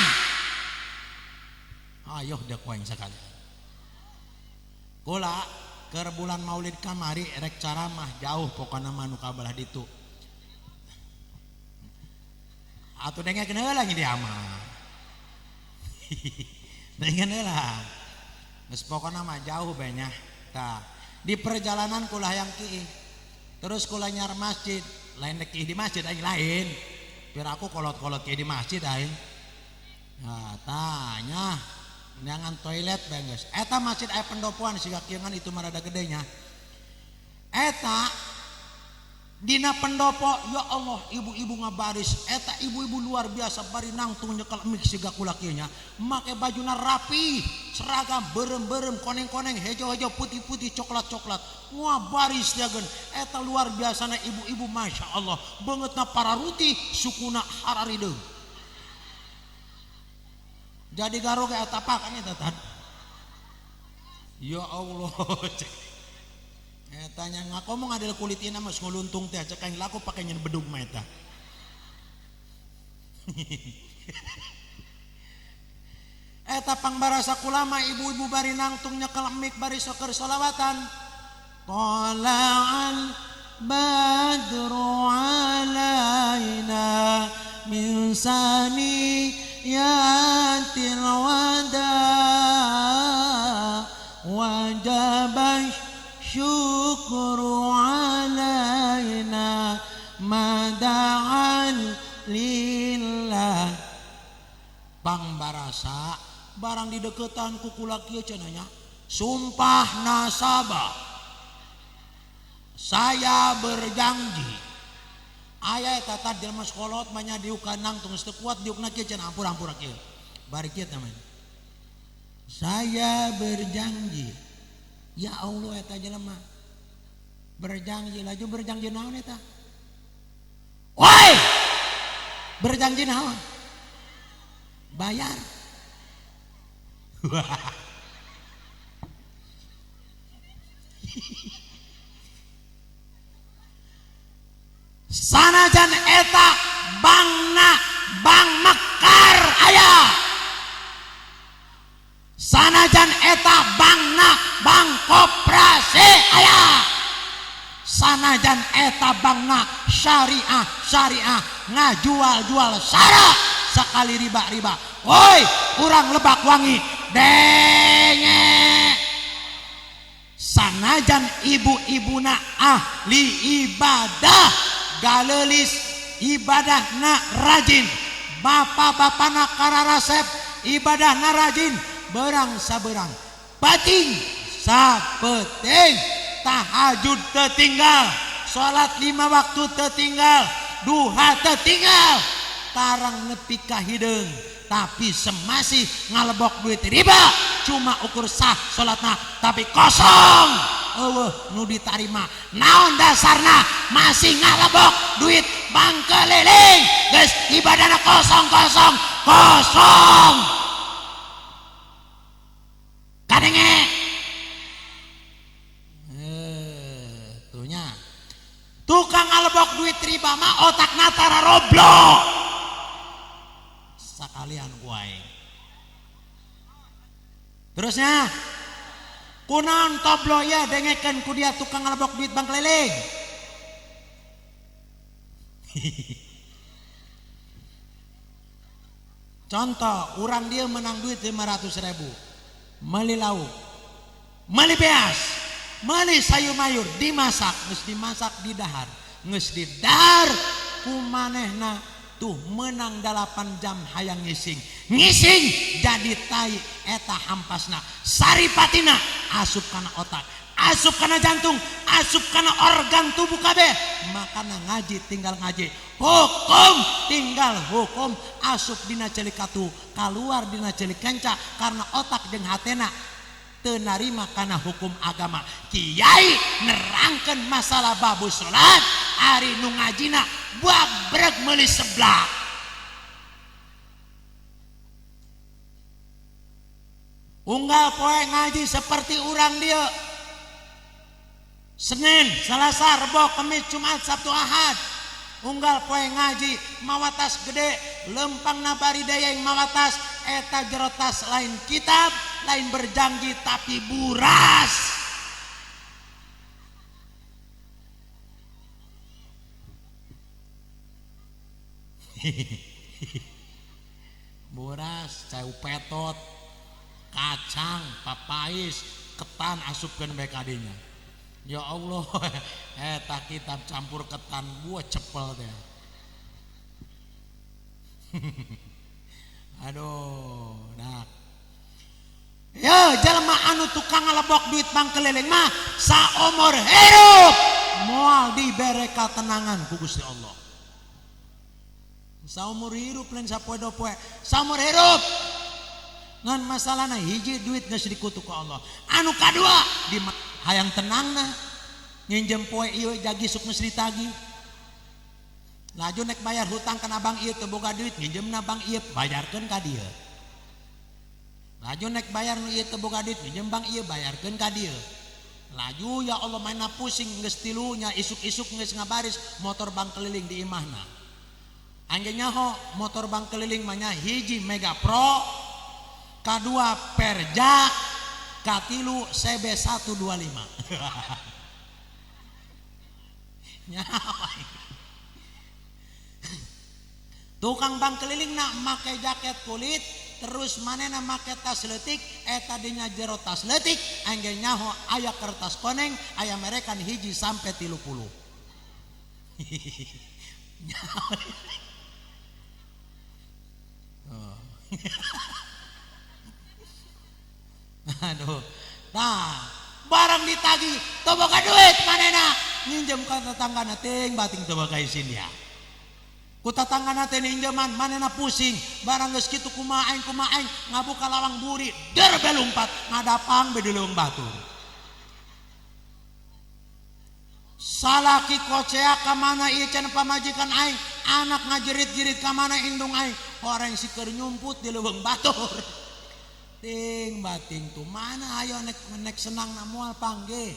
Ayo dek waing sakali. Kula keur bulan Maulid kamari rek caramah jauh pokona manu kabelah ditu. Atuh dengekeun heula nya dia mah. Dengekeun heula. Geus pokona mah jauh banyak. Tah, di perjalanan kula hayang kieu. Terus kula nyar masjid, lain dek di masjid aing lain. Biar aku kolot-kolot kieu di masjid aing. Nah, tanya neangan toilet beres. Eta masjid aya pendopoan siga kieu ngan itu marada gedenya. Eta dina pendopo ya Allah ibu-ibu ngabaris. Eta ibu-ibu luar biasa bari nangtung nyekel mik siga kula kieu nya. Make bajuna rapi, seragam berem-berem koneng-koneng hejo-hejo putih-putih coklat-coklat. Ngabaris diageun. Eta luar biasana ibu-ibu masya Allah. Beungeutna pararuti sukuna hararideung. Jadi garo ge eta pakan eta tan. Ya Allah. Eta nya ngakomong adel kulitina mah nguluntung teh cek aing laku pake nyen bedug mah eta. Eta pangbarasa kulama ibu-ibu bari nangtung nyekel mik bari soker sholawatan. Tala'al badru alaina min sani yatil wada wajabah syukru alaina mada'al lillah. Pangbarasa barang di deketan kukula kieu cenanya sumpah nasabah saya berjanji aya eta tah jelema sekolot mah nya diuk nangtung geus teu kuat diukna kieu cenah ampur-ampur kieu bari kieu teh saya berjanji. Ya Allah eta jelema berjanji laju berjanji naon eta? Woi! Berjanji naon? Bayar. Sanajan eta bangna bang mekar aya. Sanajan eta bangna bang koperasi aya. Sanajan eta bangna syariah ngajual-jual sara sakali riba-riba. Woi, urang Lebak Wangi denge. Sanajan ibu-ibuna ahli ibadah galelis ibadahna rajin, bapak-bapana kararasep ibadahna rajin, berang saberang pating sapeting tahajud tertinggal, sholat 5 waktu tertinggal, duha tertinggal, tarang nepi ka hideung tapi semasih ngalebok duit riba, cuma ukur sah sholatna tapi kosong. Eueuh nu ditarima naon dasarna masih ngalebok duit bang keliling geus ibadahna kosong kadenge tuhnya tukang ngalebok duit riba mah otakna tara roblok sakalian kuaing. Terusnya kunaon toblo ya dengekeun ku dia tukang ngalebok duit bang keliling. Contoh urang dia menang duit 500.000 meuli lauk meuli beas meuli sayur mayur dimasak geus dimasak didahar geus didahar kumanehna tuh menang 8 jam hayang ngising jadi tai eta hampasna saripatina asup kana otak asup kana jantung asup kana organ tubuh kabeh makana ngaji tinggal ngaji hukum tinggal hukum asup dina celikatu kaluar dina celik kenca karena otak jeung hatena teu narima kana hukum agama. Kiai nerangkeun masalah babu salat ari nu ngajina buabrek meuli seblak. unggal poe ngaji seperti urang dia Senin, Selasa, Rebo, Kamis, Jumat, Sabtu, Ahad. Unggal poe ngaji mawatas gede lempang nabari daya yang mawatas eta jerotas lain kitab lain berjanji tapi buras. Buras cau petot kacang papais ketan asupkeun bae kadinya. Ya Allah, eta kitab campur ketan gua cepel teh. Aduh, dak. Ya, jelema anu tukang ngalebok duit bang keliling mah saumur hidup moal dibere katenangan ku Gusti Allah. Saumur hidup lain sapoe-dopoe, saumur hidup. Ngan masalahna hiji duit geus dikutu ku Allah. Anu kadua di hayang tenangna nginjem poe ieu jagi sok geus ditagih. Laju nek bayar hutang kana abang ieu teu boga duit nginjemna bang ieu bayarkeun ka dieu. Laju nek bayar nu ieu teu boga duit nginjem bang ieu bayarkeun ka dieu. Laju ya Allah mainna pusing geus tilunya isuk-isuk geus ngabaris motor bang keliling di imahna. Anjeun nyaho motor bang keliling mah nya hiji Mega Pro, kadua Perja, katilu CB125. Tukang bang keliling nak make jaket kulit terus manena make tas leutik eta dinya jero tas leutik angge nyaho aya kertas koneng aya merekan hiji sampai 30. Aduh, nah barang ditagi teu boga duit manena nginjem ka tetanggana ting bating teu boga isin dia. Ku tetanggana teh ninjeman manena pusing barang geus kitu kumaha aing ngabuka lawang buri der belumpat ngadapang be di leuweung batur. Salaki kocea ka mana ieu cenah pamajikan aing anak ngajerit-jerit ka mana indung aing orang sikeur nyumput di leuweung batur. Ting bating tuh mana ayo nek senang na moal panggil.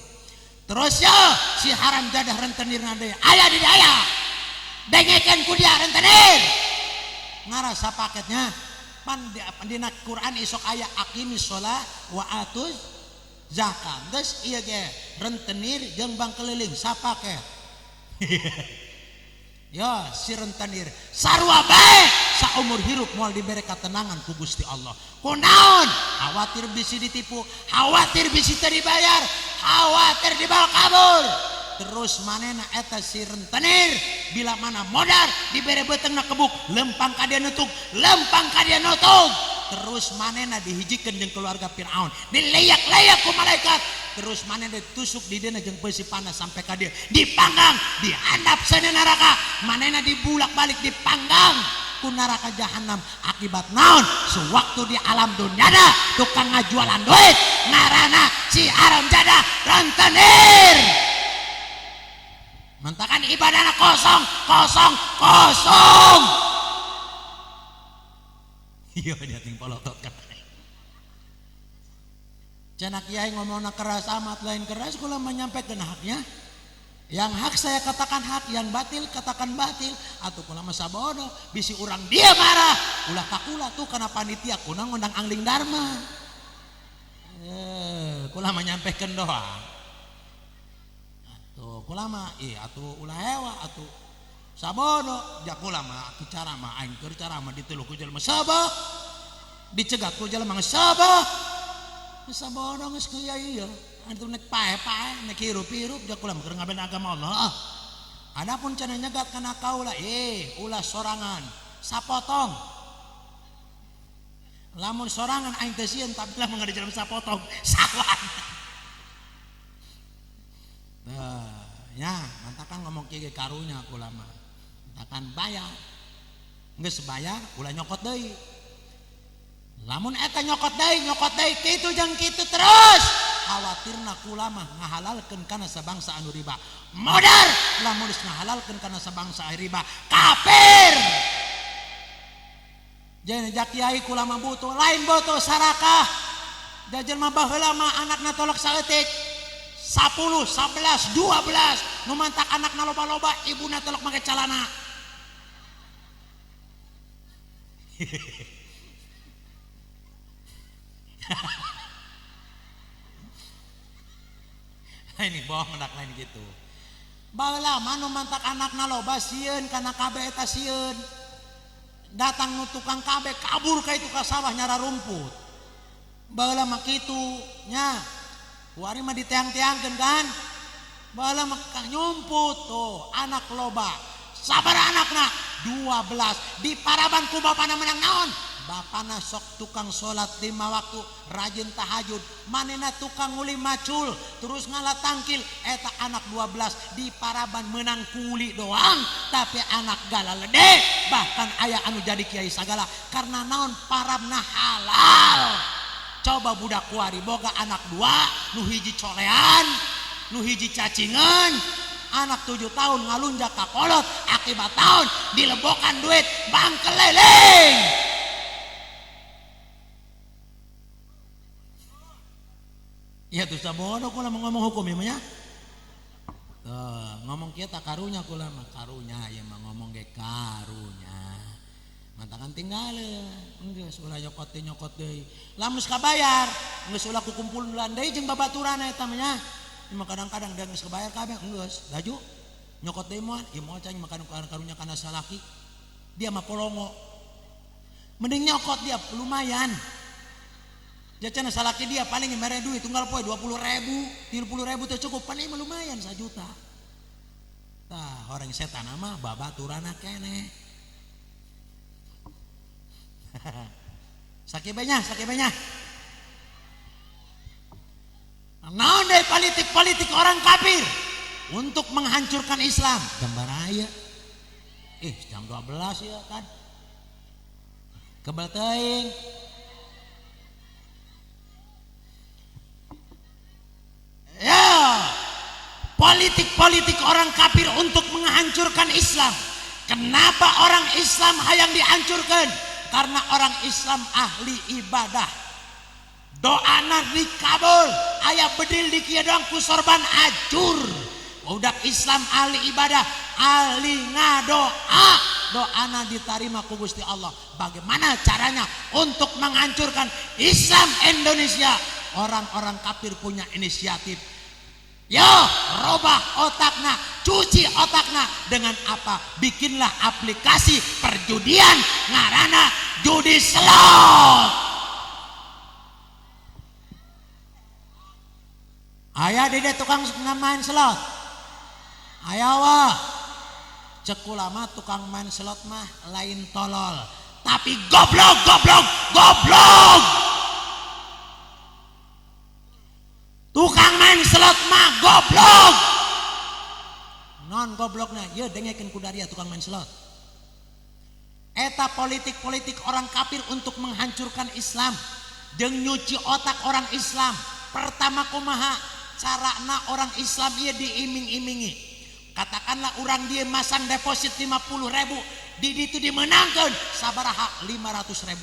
Terus ya si haram jadah rentenirna deui aya di aya. Dengekeun ku dia rentenir. Ngarasa paketnya pan dina Quran isok aya aqimis shalah wa atuz zakat. Geus ieu ge rentenir jeung bang keliling sapaket. Ya si rentenir sarua bae saumur hirup moal dibere katenangan ku Gusti Allah. Kunaon? Khawatir bisi ditipu, khawatir bisi teu dibayar, khawatir dibawa kabur. Terus manena eta si rentenir bila mana modar dibere beutengna kebuk lempang ka dia nutuk, lempang ka dia nutuk. Terus manena dihijikeun jeung keluarga Firaun, dileyak-leyak ku malaikat. Terus manena ditusuk di dina jeung besi panas sampai ka dia dipanggang, dihandap sana neraka. Manena dibulak-balik dipanggang ku neraka jahanam. Akibat naon? Sewaktu di alam dunyana tukang ngajualan duit ngaranna si haram jadah rentenir. Mentakan ibadahna kosong. Iya dia ting polotot kan. Cenah kiai ngomongna keras amat lain keras kula menyampaikan haknya. Yang hak saya katakan hak, yang batil katakan batil. Atuh kula mah sabodo, bisi urang dia marah. Ulah kakula tuh kana panitia kuna ngundang angling dharma. Kula menyampaikan doa. Atuh kula mah atuh ulah hewa atuh sabodo jak kula mah atuh cara mah aing keur cara mah diteluh ku jelema sabah dicegat ku jelema sabah sabodo geus kiai ieu anu nek pae-pae nek hirup-hirup jak kula mah keur ngaben agama Allah. Adapun cenah nyegat kana kaula ulah sorangan sapotong lamun sorangan aing teu sieun tapi lah mangga jelema sapotong sawan. Ya mantakan ngomong kieu karunya kula mah mantakan bayar geus bayar ulah nyokot deui. Lamun eta nyokot deui kitu jeung kitu terus khawatirna kula mah ngahalalkeun kana sabangsa anu riba. Modar lamun geus ngahalalkeun kana sabangsa riba kafir. Jadi jak kiai kula mah butuh lain butuh sarakah. Da jelema baheula mah anakna tolak saeutik 10, 11, 12 nu mantak anakna loba-loba ibuna tolak make calana. Ini bohong anak lain gitu. Baheula mah nu mantak anakna loba sieun kana kabeh eta sieun. Datang nu tukang kabeh kabur ka itu ka sawah nyara rumput. Baheula mah kitu nya. Kuari mah diteang-teangkeun kan. Baheula mah nyumput tuh anak loba. Sabaraha anakna? 12. Di paraban ku bapana menang naon? Bapana sok tukang salat 5 waktu, rajin tahajud, manena tukang uli macul, terus ngalah tangkil, eta anak 12 di paraban menang kuli doang, tapi anak galalede, bahkan aya anu jadi kiai sagala karena naon parabna halal. Coba budak kuari boga anak 2, nu hiji colean, nu hiji cacingan, anak 7 tahun ngalunjak ka kolot, akibat tahun dilebokan duit bang keliling. Ya tuh sabodo kula mau ngomong hukum ya. Ngomong kita karunya kula mah karunya ya mah ngomong ge karunya. Mantakan tinggalin, geus ulah nyokot deui. Lamun kabayar, geus ulah kukumpulan deui jeung babaturan eta mah nya. Cuma kadang-kadang da geus kabayar kabeh geus laju nyokot deui moal, ieu moal cai makan karunya kana salaki. Dia mah polongo. Mending nyokot dia lumayan. Jacana salaki dia paling mere duit tunggal poe 20.000, 30.000 teh cukup paling lumayan 1 juta. Tah orang setan mah babaturana keneh. Sakibenya. Naon deui politik orang kafir untuk menghancurkan Islam. Gambar aya. Jam 12 ya kan. Kebal teuing. Ya, politik orang kafir untuk menghancurkan Islam. Kenapa orang Islam hayang dihancurkan? Karena orang Islam ahli ibadah. Doana dikabul, aya bedil di kieu doang ku sorban acur. Budak Islam ahli ibadah, ahli ngadoa, doana ditarima ku Gusti Allah. Bagaimana caranya untuk menghancurkan Islam Indonesia? Orang-orang kafir punya inisiatif. Yo, robah otakna, cuci otakna dengan apa? Bikinlah aplikasi perjudian ngarana judi slot. Aya dede tukang main slot. Aya wah. Cek ulama tukang main slot mah lain tolol, tapi goblok. Tukang main slot mah goblok. Non goblokna ye dengekeun ku daria tukang main slot. Eta politik orang kafir untuk menghancurkan Islam jeung nyuci otak orang Islam. Pertama kumaha carana orang Islam ieu diiming-imingi. Katakanlah orang dia masang deposit 50.000, di ditu dimenangkeun sabaraha 500.000.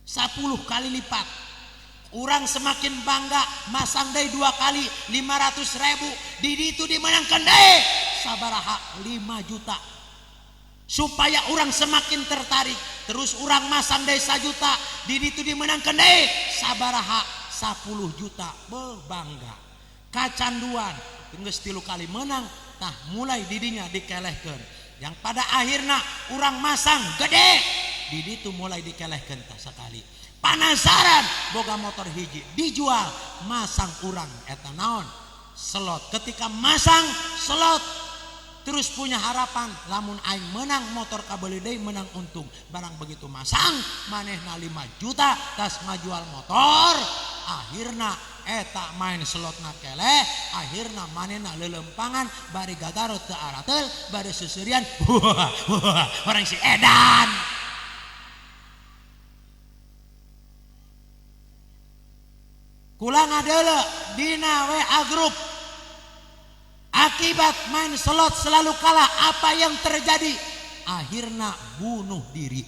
10 kali lipat. Orang semakin bangga masang deui 2 kali 500.000, di ditu dimenangkeun deui sabaraha 5 juta. Supaya orang semakin tertarik, terus orang masang deui 1 juta, di ditu dimenangkeun deui sabaraha 10 juta. Bangga. Kacanduan geus 3 kali menang, tah mulai didinya dikelehkeun. Yang pada akhirnya orang masang gede, di ditu mulai dikelehkeun tah sakali. Penasaran boga motor hiji dijual, masang urang eta naon slot. Ketika masang slot terus punya harapan lamun aing menang motor kabeuli deui menang untung. Barang begitu masang manehna 5 juta tas ngajual motor, akhirna eta main slotna keleh, akhirna manehna leuleumpangan bari gagarot teu arateul bari susurian orang si edan. Kula ngadeule dina WA grup. Akibat main slot selalu kalah, apa yang terjadi? Akhirnya bunuh diri.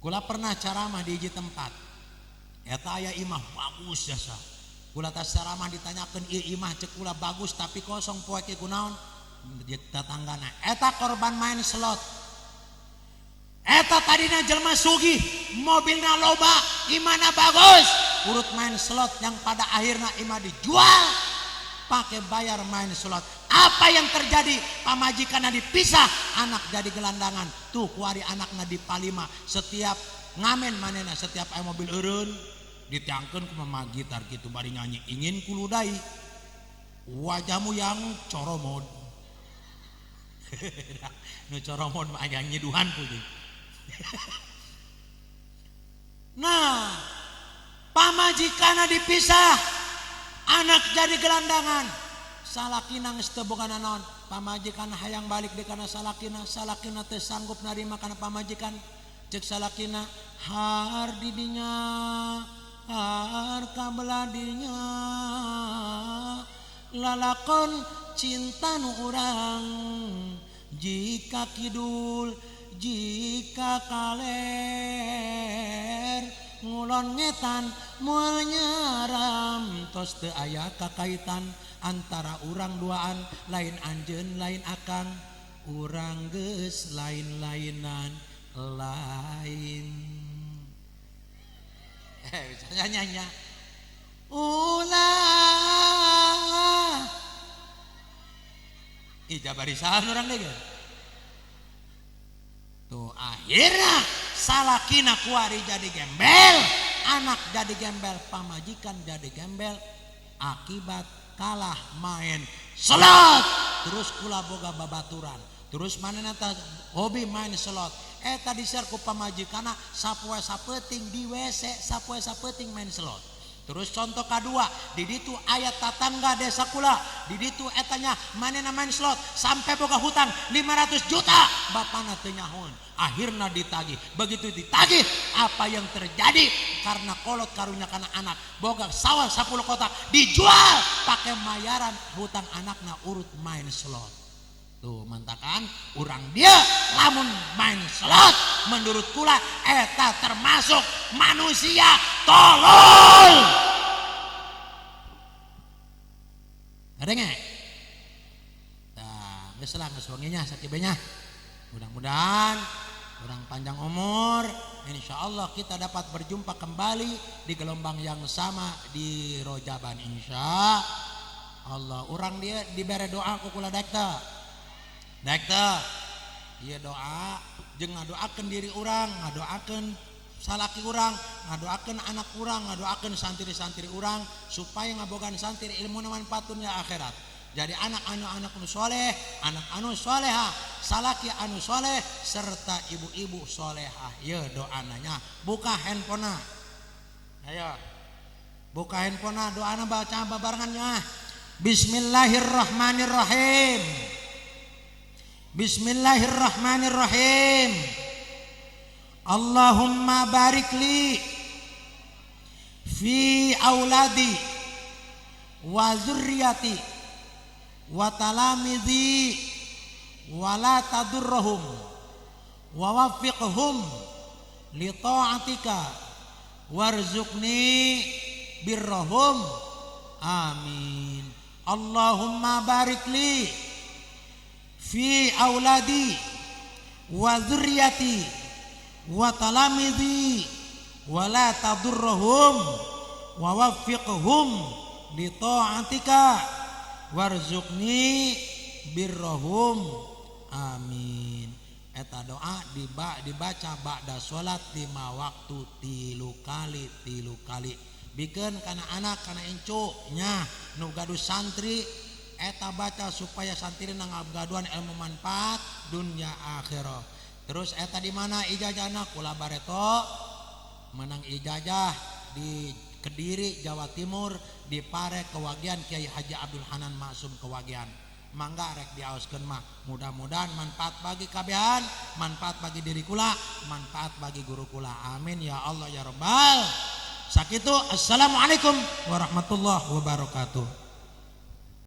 Kula pernah ceramah di hiji tempat. Eta aya imah bagus jasa. Kula tas ceramah ditanyakeun ieu imah cek kula bagus tapi kosong poe ke kunaon? Tetanggana. Eta korban main slot. Eta tadina jelema sugih, mobilna loba, imana bagus. Urut main slot yang pada akhirnya imah dijual pakai bayar main slot. Apa yang terjadi? Pamajikanna dipisah, anak jadi gelandangan. Tuh kuari anakna di palima. Setiap ngamen manena setiap aya mobil eureun ditiangkeun ku mama gitar kitu bari nyanyi ingin kuludai wajahmu yang coromod. Nu coromod mah aya nyiduhan puji. Nah, pamajikanna dipisah, anak jadi gelandangan. Salakina geus teu boga naon, pamajikan hayang balik deui kana salakina, salakina teu sanggup narima kana pamajikan. Cek salakina, har di dinya, har kabelah dinya, lalakon cinta nu urang, jika kidul, jika kaler, ngulon ngetan moal nyaram, tos teu aya kakaitan antara urang duaan, lain anjeun lain akang, urang geus lain-lainan lain. Bisa nyanyi. Ulah. Ija barisan urang deui. Tuh akhirnya salakina kuari jadi gembel, anak jadi gembel, pamajikan jadi gembel akibat kalah main slot. Terus kula boga babaturan, terus manehna teh hobi main slot. Eta diser ku pamajikanna sapoe sapeting di WC, sapoe sapeting main slot. Terus contoh kedua, di ditu aya tatangga desa kula, di ditu etanya manehna main slot sampai boga hutang 500 juta, bapana teu nyahoan. Akhirna ditagih. Begitu ditagih, apa yang terjadi? Karena kolot karunya kana anak, boga sawah 10 kotak dijual pakai mayaran hutang anakna urut main slot. Tuh mantakan urang dia lamun main slot menurut kula eta termasuk manusia tolol. Ngadenge? Tah, geus lah geus wenginya sakibenya. Mudah-mudahan orang panjang umur, insya Allah kita dapat berjumpa kembali di gelombang yang sama di Rojaban, insya Allah. Orang dia diberi doa kukula dekta, iya doa, jeung ngadoakeun diri orang, ngadoakeun salaki orang, ngadoakeun anak orang, ngadoakeun santri-santri orang supaya ngabogan santri ilmu manfaat dunia akhirat. Jadi anak anu soleh, anak anu soleha, salaki anu soleh, serta ibu-ibu solehah. Ya doananya. Buka handphonenya. Ayo, buka handphonenya. Doana baca barengannya. Bismillahirrahmanirrahim. Bismillahirrahmanirrahim. Allahumma barik li fi auladi wa zurriyati wa talamidhi wa la tadurruhum wa waffiqhum li ta'atika warzuqni birrahum amin. Allahumma barik li fi auladi wa dzurriyyati wa talamidhi wa la tadurruhum wa waffiqhum li ta'atika warzuqni birrahum amin. Eta doa dibaca ba'da salat 5 waktu 3 kali bikeun kana anak kana encu nya nu gaduh santri eta baca supaya santri ngagaduhan ilmu manfaat dunia akhirat. Terus eta di mana ijazahna? Kula bareto menang ijazah di Kediri Jawa Timur di Pare Kewagian Kiai Haji Abdul Hanan Maksum Kewagian. Mangga rek diaoskeun mah mudah-mudahan manfaat bagi kabehan, manfaat bagi diri kula, manfaat bagi guru kula. Amin ya Allah ya Rabbal. Sakitu assalamualaikum warahmatullahi wabarakatuh.